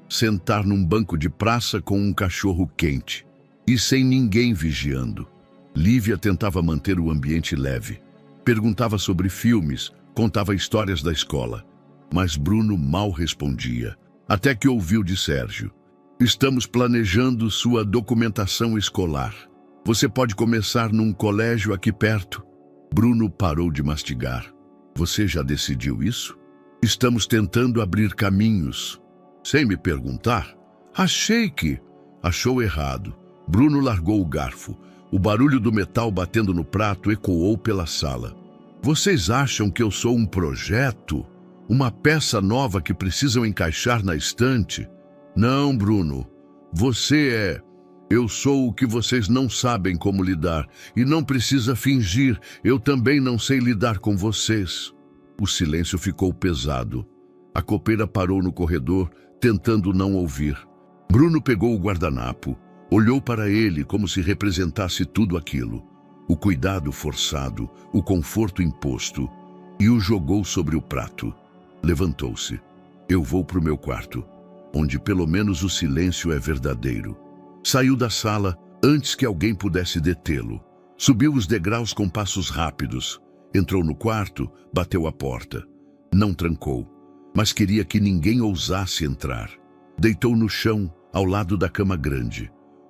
"Sentar num banco de praça com um cachorro quente. E sem ninguém vigiando." Lívia tentava manter o ambiente leve. Perguntava sobre filmes, contava histórias da escola. Mas Bruno mal respondia, até que ouviu de Sérgio: "Estamos planejando sua documentação escolar. Você pode começar num colégio aqui perto." Bruno parou de mastigar. "Você já decidiu isso?" "Estamos tentando abrir caminhos." "Sem me perguntar?" "Achei que..." Achou errado. Bruno largou o garfo. O barulho do metal batendo no prato ecoou pela sala. "Vocês acham que eu sou um projeto? Uma peça nova que precisam encaixar na estante?" "Não, Bruno. Você é... Eu sou o que vocês não sabem como lidar. E não precisa fingir. Eu também não sei lidar com vocês." O silêncio ficou pesado. A copeira parou no corredor, tentando não ouvir. Bruno pegou o guardanapo. Olhou para ele como se representasse tudo aquilo. O cuidado forçado, o conforto imposto, e o jogou sobre o prato. Levantou-se. "Eu vou para o meu quarto, onde pelo menos o silêncio é verdadeiro." Saiu da sala antes que alguém pudesse detê-lo. Subiu os degraus com passos rápidos. Entrou no quarto, bateu a porta. Não trancou, mas queria que ninguém ousasse entrar. Deitou no chão, ao lado da cama grande.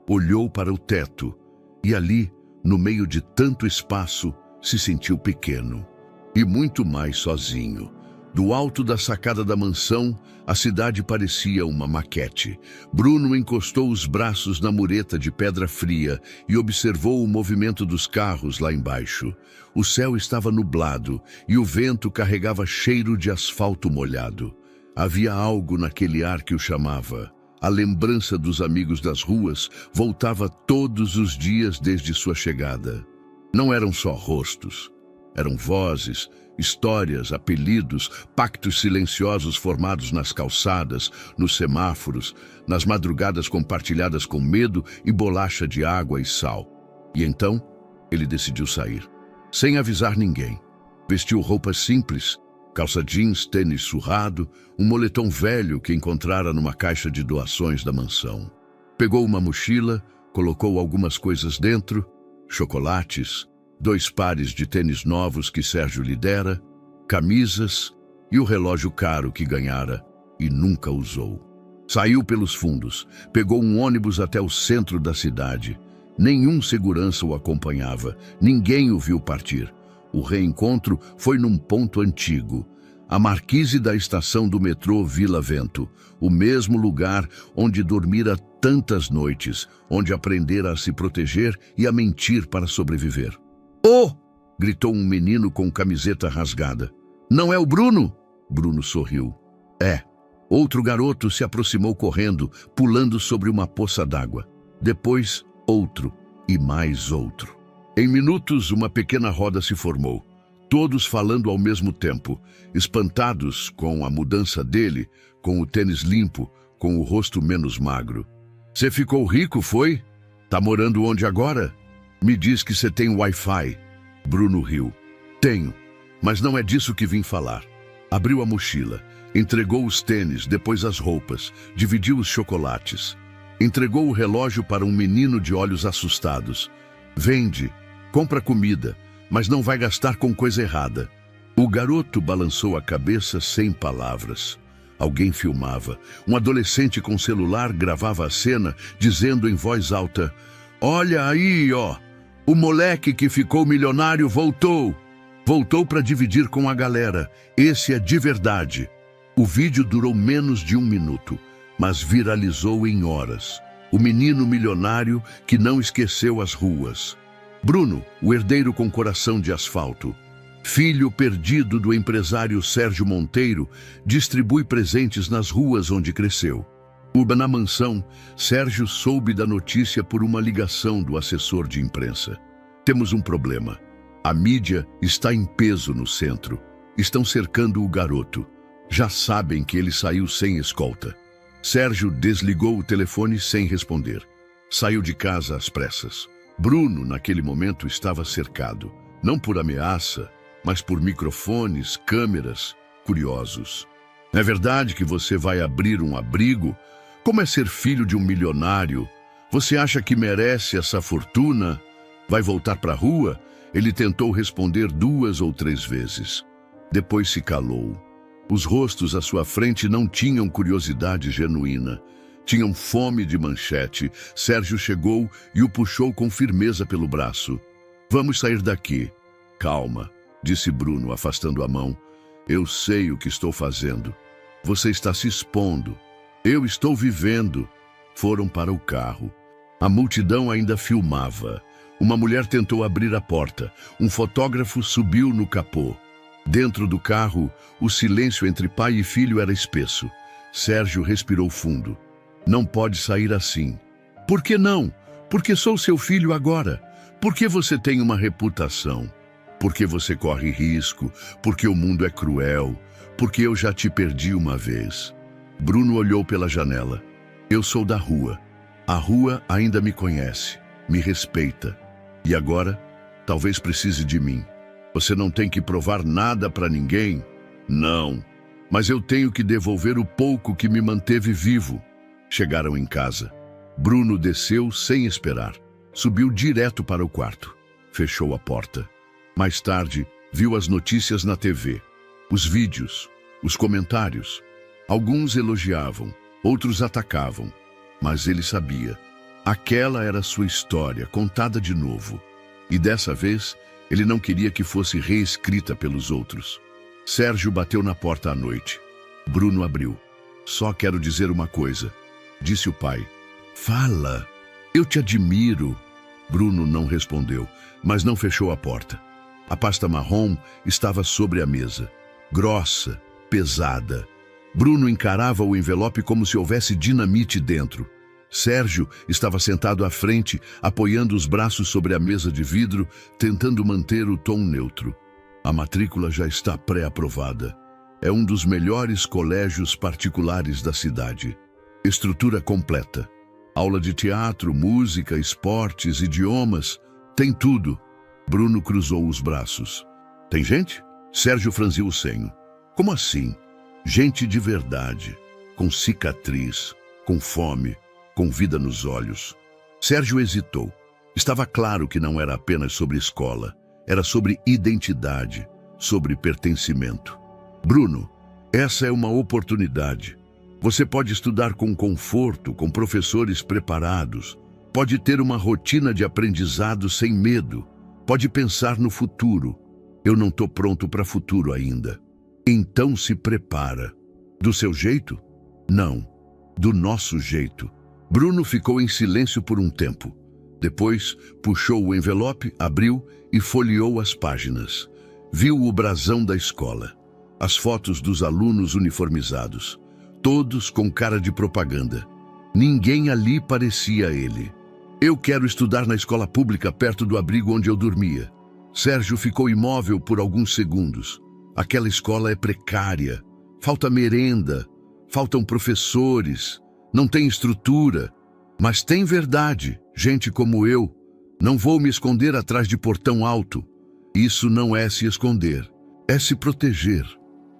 Olhou para o teto e ali, no meio de tanto espaço, se sentiu pequeno e muito mais sozinho Do alto da sacada da mansão, a cidade parecia uma maquete. Bruno encostou os braços na mureta de pedra fria e observou o movimento dos carros lá embaixo. O céu estava nublado e o vento carregava cheiro de asfalto molhado. Havia algo naquele ar que o chamava. A lembrança dos amigos das ruas voltava todos os dias desde sua chegada. Não eram só rostos, eram vozes, histórias, apelidos, pactos silenciosos formados nas calçadas, nos semáforos, nas madrugadas compartilhadas com medo e bolacha de água e sal. E então, ele decidiu sair, sem avisar ninguém. Vestiu roupas simples, calça jeans, tênis surrado, um moletom velho que encontrara numa caixa de doações da mansão. Pegou uma mochila, colocou algumas coisas dentro, chocolates, 2 pares de tênis novos que Sérgio lhe dera, camisas e o relógio caro que ganhara e nunca usou. Saiu pelos fundos, pegou um ônibus até o centro da cidade. Nenhum segurança o acompanhava, ninguém o viu partir. O reencontro foi num ponto antigo, a marquise da estação do metrô Vila Vento, o mesmo lugar onde dormira tantas noites, onde aprendera a se proteger e a mentir para sobreviver. "Oh!" gritou um menino com camiseta rasgada. "Não é o Bruno?" Bruno sorriu. "É." Outro garoto se aproximou correndo, pulando sobre uma poça d'água. Depois, outro e mais outro. Em minutos, uma pequena roda se formou, todos falando ao mesmo tempo, espantados com a mudança dele, com o tênis limpo, com o rosto menos magro. "Você ficou rico, foi? Tá morando onde agora? Me diz que você tem Wi-Fi." Bruno riu. "Tenho, mas não é disso que vim falar." Abriu a mochila, entregou os tênis, depois as roupas, dividiu os chocolates. Entregou o relógio para um menino de olhos assustados. "Vende, compra comida, mas não vai gastar com coisa errada." O garoto balançou a cabeça sem palavras. Alguém filmava. Um adolescente com celular gravava a cena, dizendo em voz alta: "Olha aí, ó! O moleque que ficou milionário voltou. Voltou para dividir com a galera. Esse é de verdade." O vídeo durou menos de 1 minuto, mas viralizou em horas. O menino milionário que não esqueceu as ruas. Bruno, o herdeiro com coração de asfalto. Filho perdido do empresário Sérgio Monteiro, distribui presentes nas ruas onde cresceu. Na mansão, Sérgio soube da notícia por uma ligação do assessor de imprensa. "Temos um problema. A mídia está em peso no centro. Estão cercando o garoto. Já sabem que ele saiu sem escolta." Sérgio desligou o telefone sem responder. Saiu de casa às pressas. Bruno, naquele momento, estava cercado. Não por ameaça, mas por microfones, câmeras, curiosos. "É verdade que você vai abrir um abrigo? Como é ser filho de um milionário? Você acha que merece essa fortuna? Vai voltar para a rua?" Ele tentou responder 2 ou 3 vezes. Depois se calou. Os rostos à sua frente não tinham curiosidade genuína. Tinham fome de manchete. Sérgio chegou e o puxou com firmeza pelo braço. "Vamos sair daqui." "Calma", disse Bruno, afastando a mão. "Eu sei o que estou fazendo. Você está se expondo. Eu estou vivendo." Foram para o carro. A multidão ainda filmava. Uma mulher tentou abrir a porta. Um fotógrafo subiu no capô. Dentro do carro, o silêncio entre pai e filho era espesso. Sérgio respirou fundo. "Não pode sair assim." "Por que não? Porque sou seu filho agora. Porque você tem uma reputação. Porque você corre risco. Porque o mundo é cruel. Porque eu já te perdi uma vez." Bruno olhou pela janela. "Eu sou da rua. A rua ainda me conhece, me respeita. E agora, talvez precise de mim. Você não tem que provar nada para ninguém?" "Não. Mas eu tenho que devolver o pouco que me manteve vivo." Chegaram em casa. Bruno desceu sem esperar. Subiu direto para o quarto. Fechou a porta. Mais tarde, viu as notícias na TV. Os vídeos, os comentários. Alguns elogiavam, outros atacavam. Mas ele sabia. Aquela era sua história, contada de novo. E dessa vez, ele não queria que fosse reescrita pelos outros. Sérgio bateu na porta à noite. Bruno abriu. Só quero dizer uma coisa, disse o pai. Fala, eu te admiro. Bruno não respondeu, mas não fechou a porta. A pasta marrom estava sobre a mesa, grossa, pesada. Bruno encarava o envelope como se houvesse dinamite dentro. Sérgio estava sentado à frente, apoiando os braços sobre a mesa de vidro, tentando manter o tom neutro. A matrícula já está pré-aprovada. É um dos melhores colégios particulares da cidade. Estrutura completa. Aula de teatro, música, esportes, idiomas. Tem tudo. Bruno cruzou os braços. Tem gente? Sérgio franziu o senho. Como assim? Gente de verdade, com cicatriz, com fome, com vida nos olhos. Sérgio hesitou. Estava claro que não era apenas sobre escola. Era sobre identidade, sobre pertencimento. Bruno, essa é uma oportunidade. Você pode estudar com conforto, com professores preparados. Pode ter uma rotina de aprendizado sem medo. Pode pensar no futuro. Eu não estou pronto para futuro ainda. Então se prepara. Do seu jeito? Não. Do nosso jeito. Bruno ficou em silêncio por um tempo. Depois, puxou o envelope, abriu e folheou as páginas. Viu o brasão da escola. As fotos dos alunos uniformizados. Todos com cara de propaganda. Ninguém ali parecia ele. Eu quero estudar na escola pública perto do abrigo onde eu dormia. Sérgio ficou imóvel por alguns segundos. Aquela escola é precária. Falta merenda. Faltam professores. Não tem estrutura. Mas tem verdade. Gente como eu. Não vou me esconder atrás de portão alto. Isso não é se esconder. É se proteger.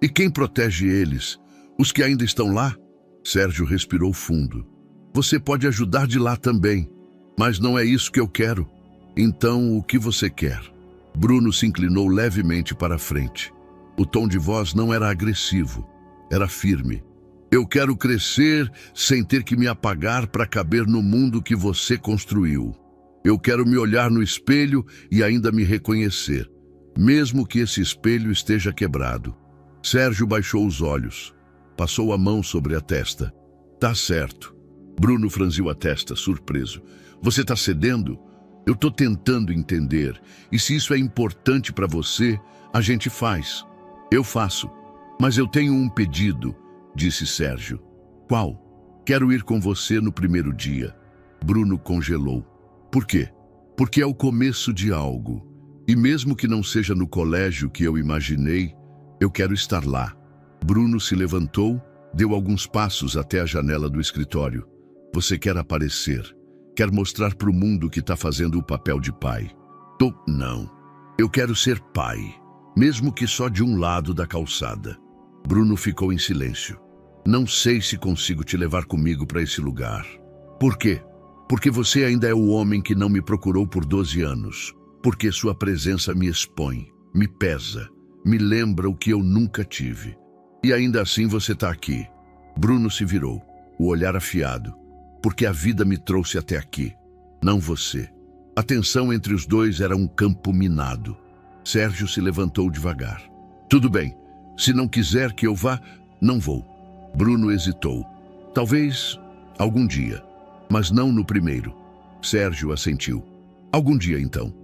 E quem protege eles? Os que ainda estão lá? Sérgio respirou fundo. Você pode ajudar de lá também. Mas não é isso que eu quero. Então, o que você quer? Bruno se inclinou levemente para a frente. O tom de voz não era agressivo, era firme. Eu quero crescer sem ter que me apagar para caber no mundo que você construiu. Eu quero me olhar no espelho e ainda me reconhecer, mesmo que esse espelho esteja quebrado. Sérgio baixou os olhos, passou a mão sobre a testa. Tá certo. Bruno franziu a testa, surpreso. Você está cedendo? Eu estou tentando entender. E se isso é importante para você, a gente faz. Eu faço. Mas eu tenho um pedido, disse Sérgio. Qual? Quero ir com você no primeiro dia. Bruno congelou. Por quê? Porque é o começo de algo. E mesmo que não seja no colégio que eu imaginei, eu quero estar lá. Bruno se levantou, deu alguns passos até a janela do escritório. Você quer aparecer. Quer mostrar para o mundo que está fazendo o papel de pai. Não. Eu quero ser pai, mesmo que só de um lado da calçada. Bruno ficou em silêncio. Não sei se consigo te levar comigo para esse lugar. Por quê? Porque você ainda é o homem que não me procurou por 12 anos. Porque sua presença me expõe, me pesa, me lembra o que eu nunca tive. E ainda assim você está aqui. Bruno se virou, o olhar afiado. Porque a vida me trouxe até aqui, não você. A tensão entre os dois era um campo minado. Sérgio se levantou devagar. Tudo bem, se não quiser que eu vá, não vou. Bruno hesitou. Talvez algum dia, mas não no primeiro. Sérgio assentiu. Algum dia então.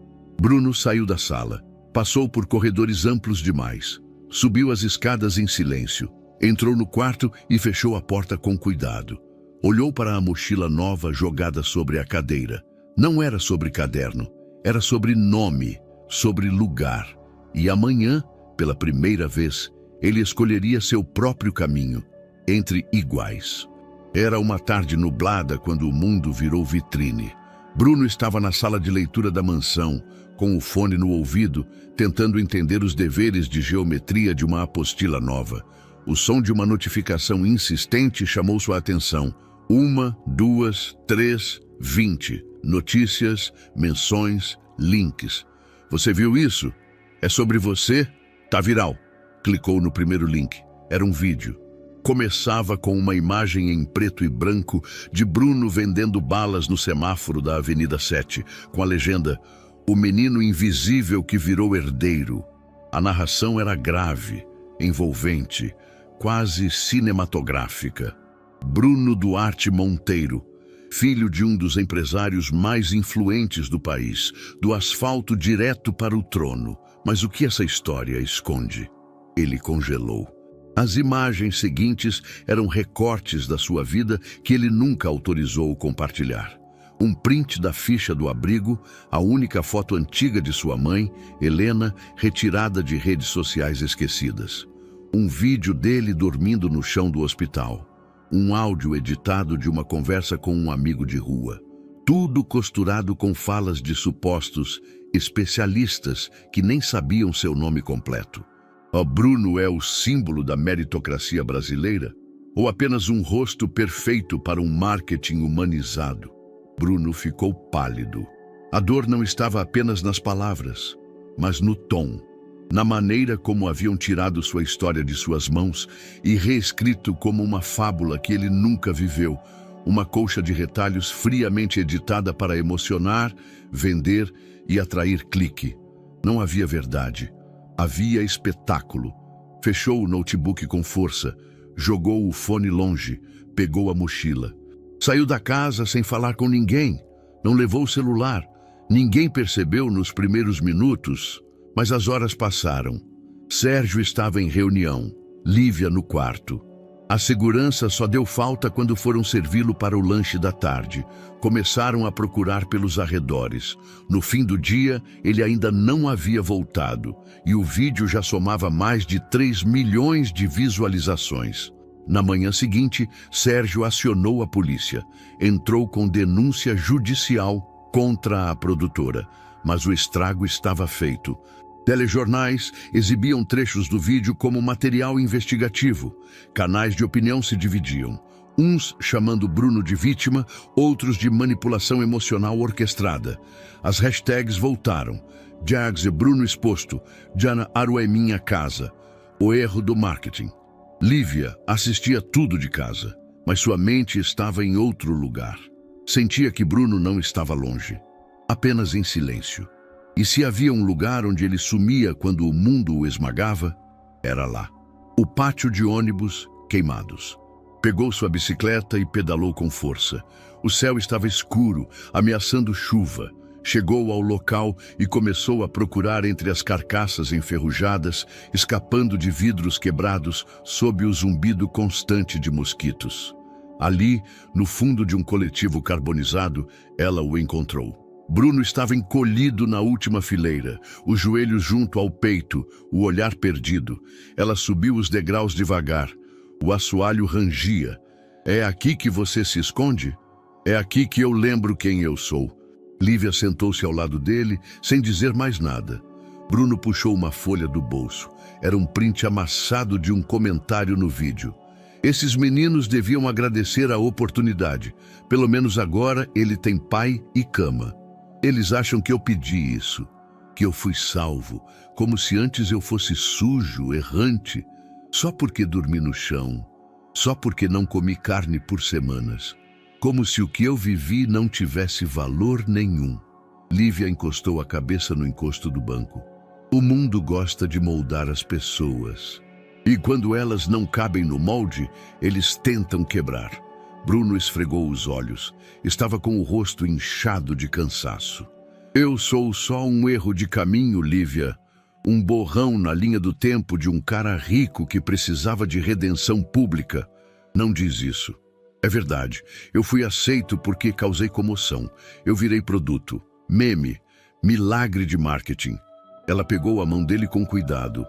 Bruno saiu da sala, passou por corredores amplos demais, subiu as escadas em silêncio, entrou no quarto e fechou a porta com cuidado. Olhou para a mochila nova jogada sobre a cadeira. Não era sobre caderno, era sobre nome, sobre lugar. E amanhã, pela primeira vez, ele escolheria seu próprio caminho, entre iguais. Era uma tarde nublada quando o mundo virou vitrine. Bruno estava na sala de leitura da mansão, com o fone no ouvido, tentando entender os deveres de geometria de uma apostila nova. O som de uma notificação insistente chamou sua atenção. 1, 2, 3, 20. Notícias, menções, links. Você viu isso? É sobre você? Tá viral. Clicou no primeiro link. Era um vídeo. Começava com uma imagem em preto e branco de Bruno vendendo balas no semáforo da Avenida 7, com a legenda "O menino invisível que virou herdeiro". A narração era grave, envolvente, quase cinematográfica. Bruno Duarte Monteiro, filho de um dos empresários mais influentes do país, do asfalto direto para o trono. Mas o que essa história esconde? Ele congelou. As imagens seguintes eram recortes da sua vida que ele nunca autorizou compartilhar. Um print da ficha do abrigo, a única foto antiga de sua mãe, Helena, retirada de redes sociais esquecidas. Um vídeo dele dormindo no chão do hospital. Um áudio editado de uma conversa com um amigo de rua. Tudo costurado com falas de supostos especialistas que nem sabiam seu nome completo. O Bruno é o símbolo da meritocracia brasileira? Ou apenas um rosto perfeito para um marketing humanizado? Bruno ficou pálido. A dor não estava apenas nas palavras, mas no tom, na maneira como haviam tirado sua história de suas mãos e reescrito como uma fábula que ele nunca viveu, uma colcha de retalhos friamente editada para emocionar, vender e atrair clique. Não havia verdade, havia espetáculo. Fechou o notebook com força, jogou o fone longe, pegou a mochila. Saiu da casa sem falar com ninguém, não levou o celular. Ninguém percebeu nos primeiros minutos, mas as horas passaram. Sérgio estava em reunião, Lívia no quarto. A segurança só deu falta quando foram servi-lo para o lanche da tarde. Começaram a procurar pelos arredores. No fim do dia, ele ainda não havia voltado, e o vídeo já somava mais de 3 milhões de visualizações. Na manhã seguinte, Sérgio acionou a polícia. Entrou com denúncia judicial contra a produtora, mas o estrago estava feito. Telejornais exibiam trechos do vídeo como material investigativo. Canais de opinião se dividiam. Uns chamando Bruno de vítima, outros de manipulação emocional orquestrada. As hashtags voltaram. Jags e Bruno exposto. Jana Aru é minha casa. O erro do marketing. Lívia assistia tudo de casa, mas sua mente estava em outro lugar. Sentia que Bruno não estava longe, apenas em silêncio. E se havia um lugar onde ele sumia quando o mundo o esmagava, era lá. O pátio de ônibus queimados. Pegou sua bicicleta e pedalou com força. O céu estava escuro, ameaçando chuva. Chegou ao local e começou a procurar entre as carcaças enferrujadas, escapando de vidros quebrados sob o zumbido constante de mosquitos. Ali, no fundo de um coletivo carbonizado, ela o encontrou. Bruno estava encolhido na última fileira, os joelhos junto ao peito, o olhar perdido. Ela subiu os degraus devagar. O assoalho rangia. É aqui que você se esconde? É aqui que eu lembro quem eu sou. Lívia sentou-se ao lado dele, sem dizer mais nada. Bruno puxou uma folha do bolso. Era um print amassado de um comentário no vídeo. Esses meninos deviam agradecer a oportunidade. Pelo menos agora ele tem pai e cama. Eles acham que eu pedi isso, que eu fui salvo, como se antes eu fosse sujo, errante, só porque dormi no chão, só porque não comi carne por semanas. Como se o que eu vivi não tivesse valor nenhum. Lívia encostou a cabeça no encosto do banco. O mundo gosta de moldar as pessoas. E quando elas não cabem no molde, eles tentam quebrar. Bruno esfregou os olhos. Estava com o rosto inchado de cansaço. Eu sou só um erro de caminho, Lívia. Um borrão na linha do tempo de um cara rico que precisava de redenção pública. Não diz isso. É verdade, eu fui aceito porque causei comoção. Eu virei produto, meme, milagre de marketing. Ela pegou a mão dele com cuidado.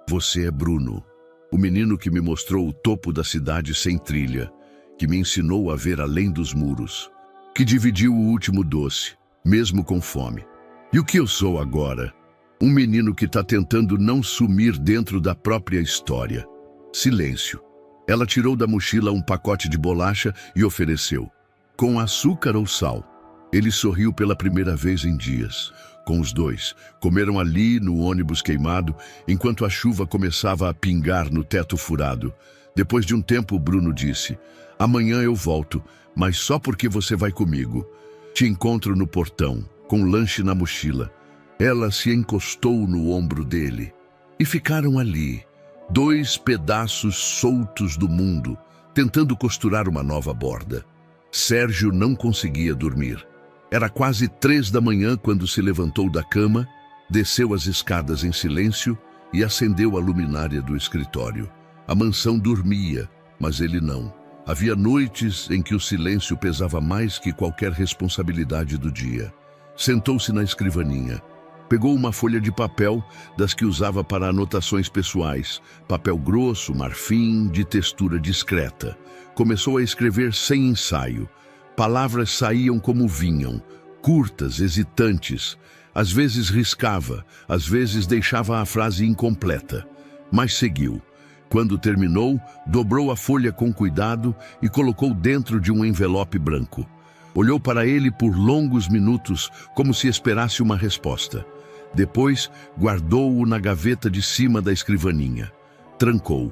Você é Bruno, o menino que me mostrou o topo da cidade sem trilha, que me ensinou a ver além dos muros, que dividiu o último doce, mesmo com fome. E o que eu sou agora? Um menino que está tentando não sumir dentro da própria história. Silêncio. Ela tirou da mochila um pacote de bolacha e ofereceu. Com açúcar ou sal? Ele sorriu pela primeira vez em dias. Com os dois, comeram ali no ônibus queimado, enquanto a chuva começava a pingar no teto furado. Depois de um tempo, Bruno disse, amanhã eu volto, mas só porque você vai comigo. Te encontro no portão, com lanche na mochila. Ela se encostou no ombro dele. E ficaram ali, 2 pedaços soltos do mundo, tentando costurar uma nova borda. Sérgio não conseguia dormir. Era quase 3 da manhã quando se levantou da cama, desceu as escadas em silêncio e acendeu a luminária do escritório. A mansão dormia, mas ele não. Havia noites em que o silêncio pesava mais que qualquer responsabilidade do dia. Sentou-se na escrivaninha. Pegou uma folha de papel, das que usava para anotações pessoais, papel grosso, marfim, de textura discreta. Começou a escrever sem ensaio. Palavras saíam como vinham, curtas, hesitantes. Às vezes riscava, às vezes deixava a frase incompleta. Mas seguiu. Quando terminou, dobrou a folha com cuidado e colocou dentro de um envelope branco. Olhou para ele por longos minutos, como se esperasse uma resposta. Depois, guardou-o na gaveta de cima da escrivaninha. Trancou.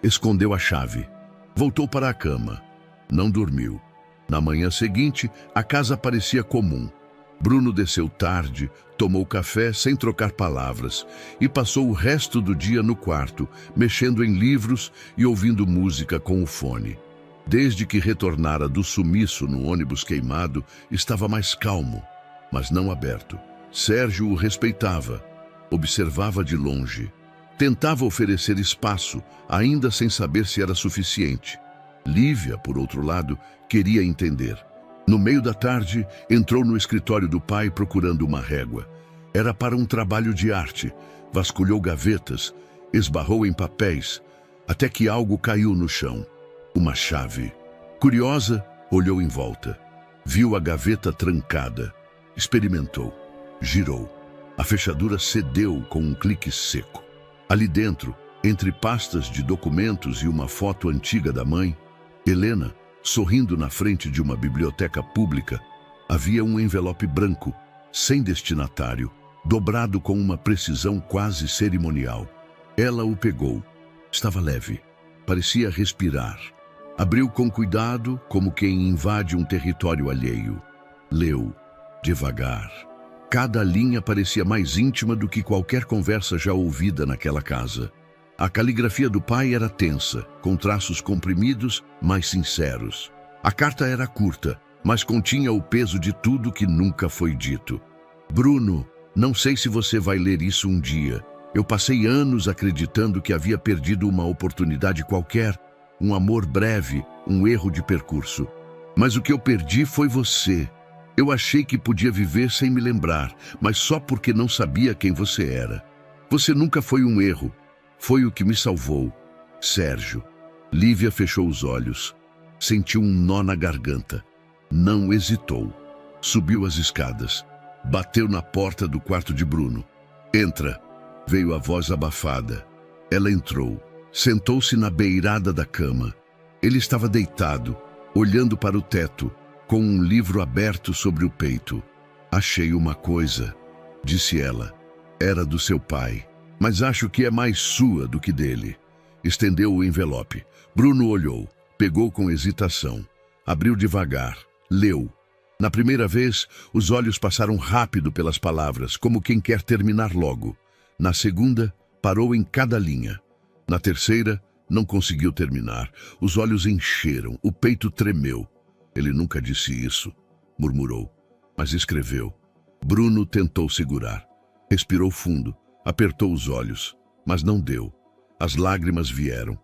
Escondeu a chave. Voltou para a cama. Não dormiu. Na manhã seguinte, a casa parecia comum. Bruno desceu tarde, tomou café sem trocar palavras e passou o resto do dia no quarto, mexendo em livros e ouvindo música com o fone. Desde que retornara do sumiço no ônibus queimado, estava mais calmo, mas não aberto. Sérgio o respeitava, observava de longe. Tentava oferecer espaço, ainda sem saber se era suficiente. Lívia, por outro lado, queria entender. No meio da tarde, entrou no escritório do pai procurando uma régua. Era para um trabalho de arte. Vasculhou gavetas, esbarrou em papéis, até que algo caiu no chão. Uma chave. Curiosa, olhou em volta. Viu a gaveta trancada. Experimentou. Girou. A fechadura cedeu com um clique seco. Ali dentro, entre pastas de documentos e uma foto antiga da mãe, Helena, sorrindo na frente de uma biblioteca pública, havia um envelope branco, sem destinatário, dobrado com uma precisão quase cerimonial. Ela o pegou. Estava leve. Parecia respirar. Abriu com cuidado, como quem invade um território alheio. Leu, devagar. Cada linha parecia mais íntima do que qualquer conversa já ouvida naquela casa. A caligrafia do pai era tensa, com traços comprimidos, mas sinceros. A carta era curta, mas continha o peso de tudo que nunca foi dito. Bruno, não sei se você vai ler isso um dia. Eu passei anos acreditando que havia perdido uma oportunidade qualquer, um amor breve, um erro de percurso. Mas o que eu perdi foi você. Eu achei que podia viver sem me lembrar, mas só porque não sabia quem você era. Você nunca foi um erro. Foi o que me salvou. Sérgio. Lívia fechou os olhos. Sentiu um nó na garganta. Não hesitou. Subiu as escadas. Bateu na porta do quarto de Bruno. Entra. Veio a voz abafada. Ela entrou. Sentou-se na beirada da cama. Ele estava deitado, olhando para o teto, com um livro aberto sobre o peito. Achei uma coisa, disse ela. Era do seu pai. Mas acho que é mais sua do que dele. Estendeu o envelope. Bruno olhou, pegou com hesitação. Abriu devagar, leu. Na primeira vez, os olhos passaram rápido pelas palavras, como quem quer terminar logo. Na segunda, parou em cada linha. Na terceira, não conseguiu terminar. Os olhos encheram, o peito tremeu. Ele nunca disse isso, murmurou, mas escreveu. Bruno tentou segurar. Respirou fundo. Apertou os olhos, mas não deu. As lágrimas vieram,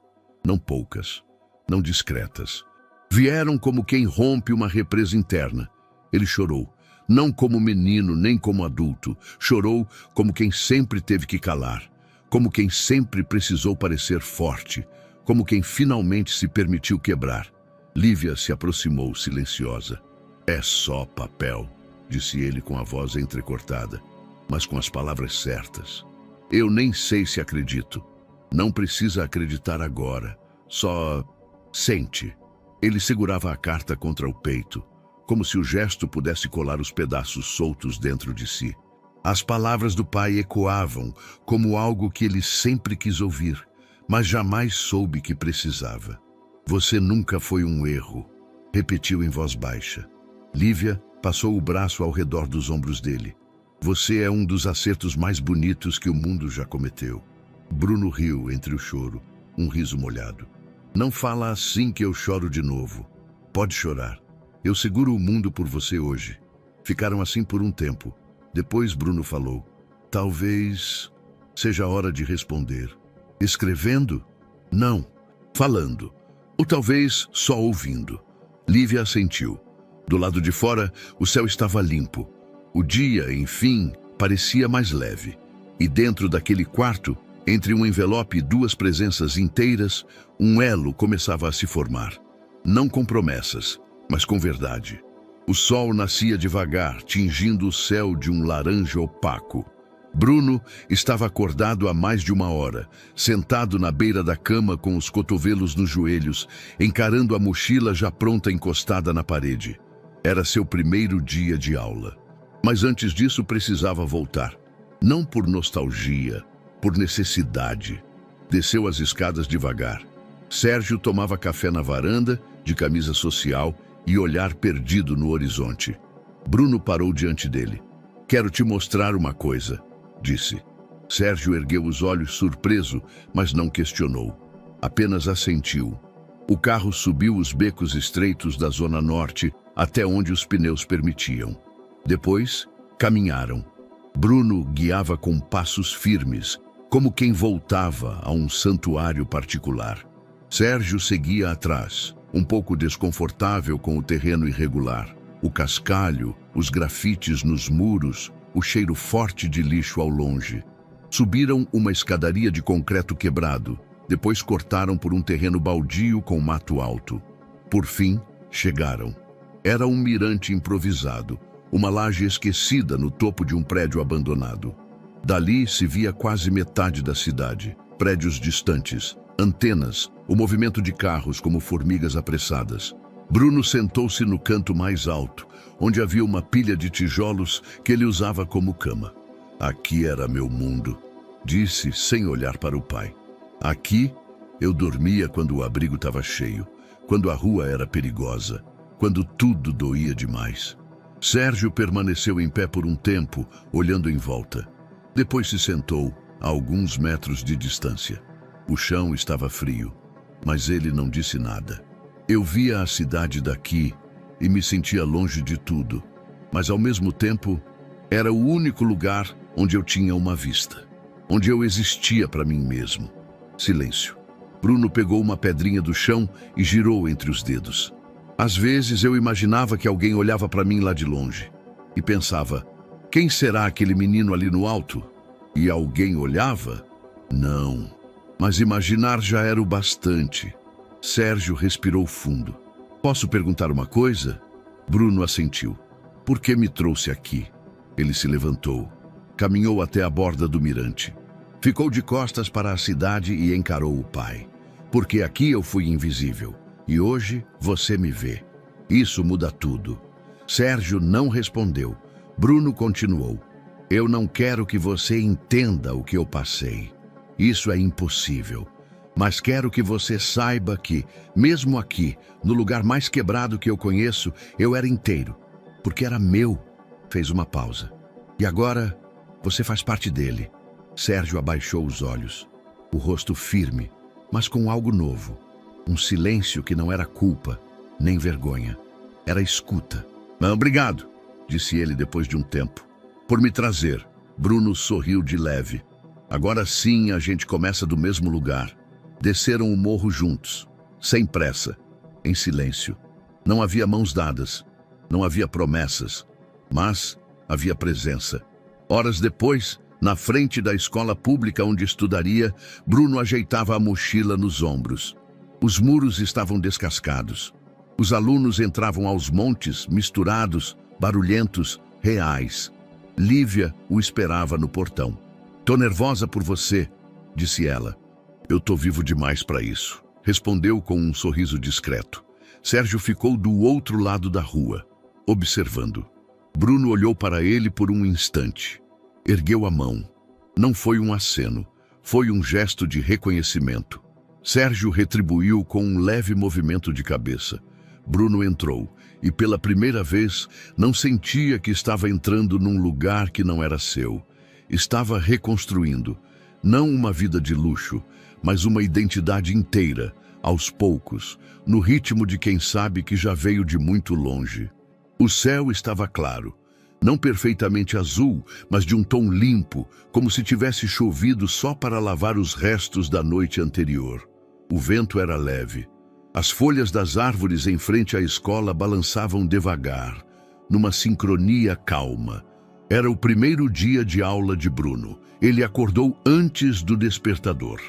não poucas, não discretas. Vieram como quem rompe uma represa interna. Ele chorou, não como menino nem como adulto. Chorou como quem sempre teve que calar, como quem sempre precisou parecer forte, como quem finalmente se permitiu quebrar. Lívia se aproximou, silenciosa. É só papel, disse ele com a voz entrecortada, mas com as palavras certas. Eu nem sei se acredito. Não precisa acreditar agora. Só sente. Ele segurava a carta contra o peito, como se o gesto pudesse colar os pedaços soltos dentro de si. As palavras do pai ecoavam como algo que ele sempre quis ouvir, mas jamais soube que precisava. Você nunca foi um erro, repetiu em voz baixa. Lívia passou o braço ao redor dos ombros dele. Você é um dos acertos mais bonitos que o mundo já cometeu. Bruno riu entre o choro, um riso molhado. Não fala assim que eu choro de novo. Pode chorar. Eu seguro o mundo por você hoje. Ficaram assim por um tempo. Depois Bruno falou. Talvez seja hora de responder. Escrevendo? Não. Falando. Ou talvez só ouvindo. Lívia assentiu. Do lado de fora, o céu estava limpo. O dia, enfim, parecia mais leve. E dentro daquele quarto, entre um envelope e duas presenças inteiras, um elo começava a se formar. Não com promessas, mas com verdade. O sol nascia devagar, tingindo o céu de um laranja opaco. Bruno estava acordado há mais de uma hora, sentado na beira da cama com os cotovelos nos joelhos, encarando a mochila já pronta encostada na parede. Era seu primeiro dia de aula. Mas antes disso precisava voltar. Não por nostalgia, por necessidade. Desceu as escadas devagar. Sérgio tomava café na varanda, de camisa social e olhar perdido no horizonte. Bruno parou diante dele. Quero te mostrar uma coisa, disse. Sérgio ergueu os olhos surpreso, mas não questionou. Apenas assentiu. O carro subiu os becos estreitos da Zona Norte até onde os pneus permitiam. Depois, caminharam. Bruno guiava com passos firmes, como quem voltava a um santuário particular. Sérgio seguia atrás, um pouco desconfortável com o terreno irregular, o cascalho, os grafites nos muros, o cheiro forte de lixo ao longe. Subiram uma escadaria de concreto quebrado, depois cortaram por um terreno baldio com mato alto. Por fim, chegaram. Era um mirante improvisado, uma laje esquecida no topo de um prédio abandonado. Dali se via quase metade da cidade, prédios distantes, antenas, o movimento de carros como formigas apressadas. Bruno sentou-se no canto mais alto, onde havia uma pilha de tijolos que ele usava como cama. Aqui era meu mundo, disse sem olhar para o pai. Aqui eu dormia quando o abrigo estava cheio, quando a rua era perigosa, quando tudo doía demais. Sérgio permaneceu em pé por um tempo, olhando em volta. Depois se sentou, a alguns metros de distância. O chão estava frio, mas ele não disse nada. Eu via a cidade daqui e me sentia longe de tudo, mas ao mesmo tempo era o único lugar onde eu tinha uma vista, onde eu existia para mim mesmo. Silêncio. Bruno pegou uma pedrinha do chão e girou entre os dedos. Às vezes eu imaginava que alguém olhava para mim lá de longe e pensava, quem será aquele menino ali no alto? E alguém olhava? Não. Mas imaginar já era o bastante. Sérgio respirou fundo. Posso perguntar uma coisa? Bruno assentiu. Por que me trouxe aqui? Ele se levantou. Caminhou até a borda do mirante. Ficou de costas para a cidade e encarou o pai. Porque aqui eu fui invisível. E hoje você me vê. Isso muda tudo. Sérgio não respondeu. Bruno continuou. Eu não quero que você entenda o que eu passei. Isso é impossível. Mas quero que você saiba que, mesmo aqui, no lugar mais quebrado que eu conheço, eu era inteiro. Porque era meu. Fez uma pausa. E agora, você faz parte dele. Sérgio abaixou os olhos. O rosto firme, mas com algo novo. Um silêncio que não era culpa, nem vergonha. Era escuta. Obrigado, disse ele depois de um tempo. Por me trazer. Bruno sorriu de leve. Agora sim a gente começa do mesmo lugar. Desceram o morro juntos, sem pressa, em silêncio. Não havia mãos dadas, não havia promessas, mas havia presença. Horas depois, na frente da escola pública onde estudaria, Bruno ajeitava a mochila nos ombros. Os muros estavam descascados. Os alunos entravam aos montes, misturados, barulhentos, reais. Lívia o esperava no portão. Tô nervosa por você, disse ela. Eu tô vivo demais para isso, respondeu com um sorriso discreto. Sérgio ficou do outro lado da rua, observando. Bruno olhou para ele por um instante. Ergueu a mão. Não foi um aceno, foi um gesto de reconhecimento. Sérgio retribuiu com um leve movimento de cabeça. Bruno entrou e, pela primeira vez, não sentia que estava entrando num lugar que não era seu. Estava reconstruindo, Não uma vida de luxo, mas uma identidade inteira, aos poucos, no ritmo de quem sabe que já veio de muito longe. O céu estava claro, não perfeitamente azul, mas de um tom limpo, como se tivesse chovido só para lavar os restos da noite anterior. O vento era leve. As folhas das árvores em frente à escola balançavam devagar, numa sincronia calma. Era o primeiro dia de aula de Bruno. Ele acordou antes do despertador.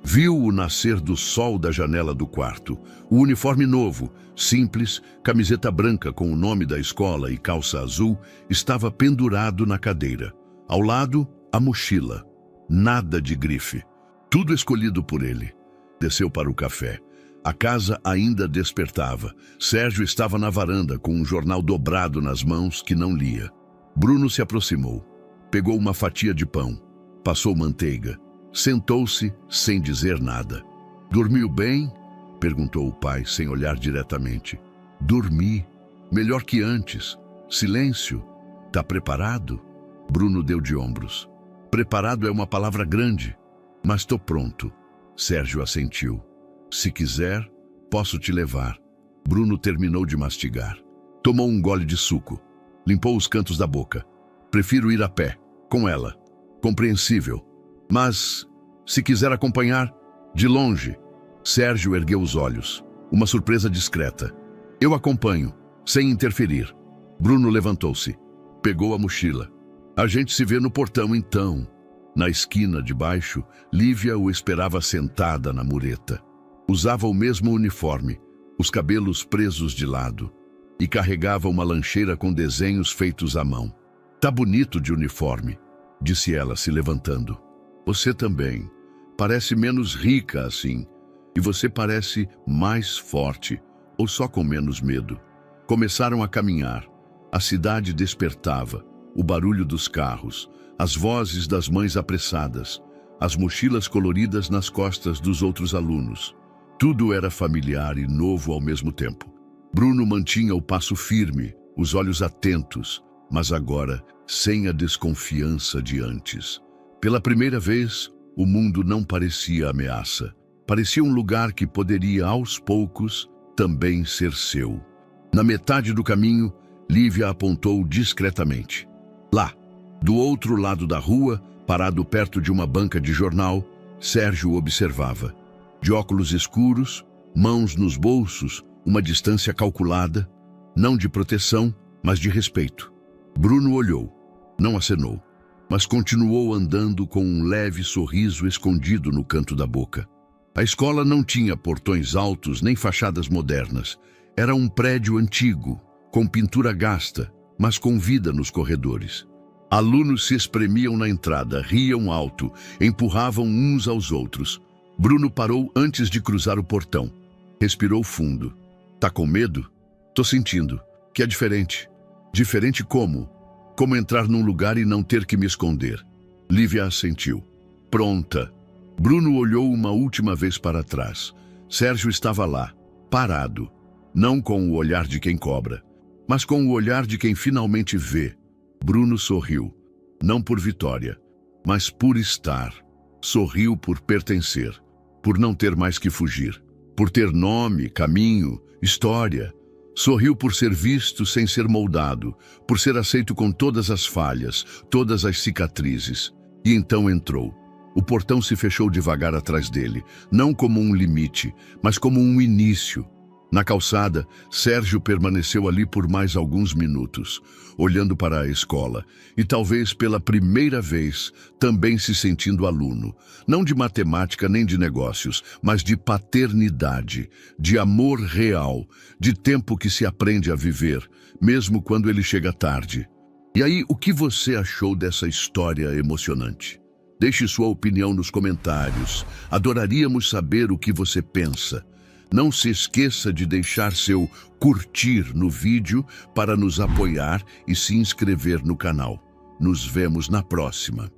Viu o nascer do sol da janela do quarto. O uniforme novo, simples, camiseta branca com o nome da escola e calça azul, estava pendurado na cadeira. Ao lado, a mochila. Nada de grife. Tudo escolhido por ele. Desceu para o café. A casa ainda despertava. Sérgio estava na varanda com um jornal dobrado nas mãos que não lia. Bruno se aproximou. Pegou uma fatia de pão. Passou manteiga. Sentou-se sem dizer nada. "Dormiu bem?" perguntou o pai, sem olhar diretamente. "Dormi. Melhor que antes. Silêncio. Tá preparado?" Bruno deu de ombros. "Preparado é uma palavra grande, mas tô pronto." Sérgio assentiu. "Se quiser, posso te levar." Bruno terminou de mastigar. Tomou um gole de suco. Limpou os cantos da boca. "Prefiro ir a pé, com ela." Compreensível. "Mas, se quiser acompanhar, de longe." Sérgio ergueu os olhos. Uma surpresa discreta. "Eu acompanho, sem interferir." Bruno levantou-se. Pegou a mochila. "A gente se vê no portão, então." Na esquina de baixo, Lívia o esperava sentada na mureta. Usava o mesmo uniforme, os cabelos presos de lado, e carregava uma lancheira com desenhos feitos à mão. "Tá bonito de uniforme," disse ela, se levantando. "Você também. Parece menos rica assim. E você parece mais forte, ou só com menos medo." Começaram a caminhar. A cidade despertava. O barulho dos carros, as vozes das mães apressadas, as mochilas coloridas nas costas dos outros alunos. Tudo era familiar e novo ao mesmo tempo. Bruno mantinha o passo firme, os olhos atentos, mas agora sem a desconfiança de antes. Pela primeira vez, o mundo não parecia ameaça. Parecia um lugar que poderia, aos poucos, também ser seu. Na metade do caminho, Lívia apontou discretamente. Lá, do outro lado da rua, parado perto de uma banca de jornal, Sérgio observava. De óculos escuros, mãos nos bolsos, uma distância calculada, não de proteção, mas de respeito. Bruno olhou, não acenou, mas continuou andando com um leve sorriso escondido no canto da boca. A escola não tinha portões altos nem fachadas modernas. Era um prédio antigo, com pintura gasta, mas com vida nos corredores. Alunos se espremiam na entrada, riam alto, empurravam uns aos outros. Bruno parou antes de cruzar o portão. Respirou fundo. "Tá com medo?" "Tô sentindo. Que é diferente." "Diferente como?" "Como entrar num lugar e não ter que me esconder." Lívia assentiu. "Pronta." Bruno olhou uma última vez para trás. Sérgio estava lá, parado. Não com o olhar de quem cobra, mas com o olhar de quem finalmente vê. Bruno sorriu. Não por vitória, mas por estar. Sorriu por pertencer. Por não ter mais que fugir. Por ter nome, caminho, história. Sorriu por ser visto sem ser moldado. Por ser aceito com todas as falhas, todas as cicatrizes. E então entrou. O portão se fechou devagar atrás dele, não como um limite, mas como um início. Na calçada, Sérgio permaneceu ali por mais alguns minutos, olhando para a escola, e talvez pela primeira vez também se sentindo aluno, não de matemática nem de negócios, mas de paternidade, de amor real, de tempo que se aprende a viver, mesmo quando ele chega tarde. E aí, o que você achou dessa história emocionante? Deixe sua opinião nos comentários. Adoraríamos saber o que você pensa. Não se esqueça de deixar seu curtir no vídeo para nos apoiar e se inscrever no canal. Nos vemos na próxima.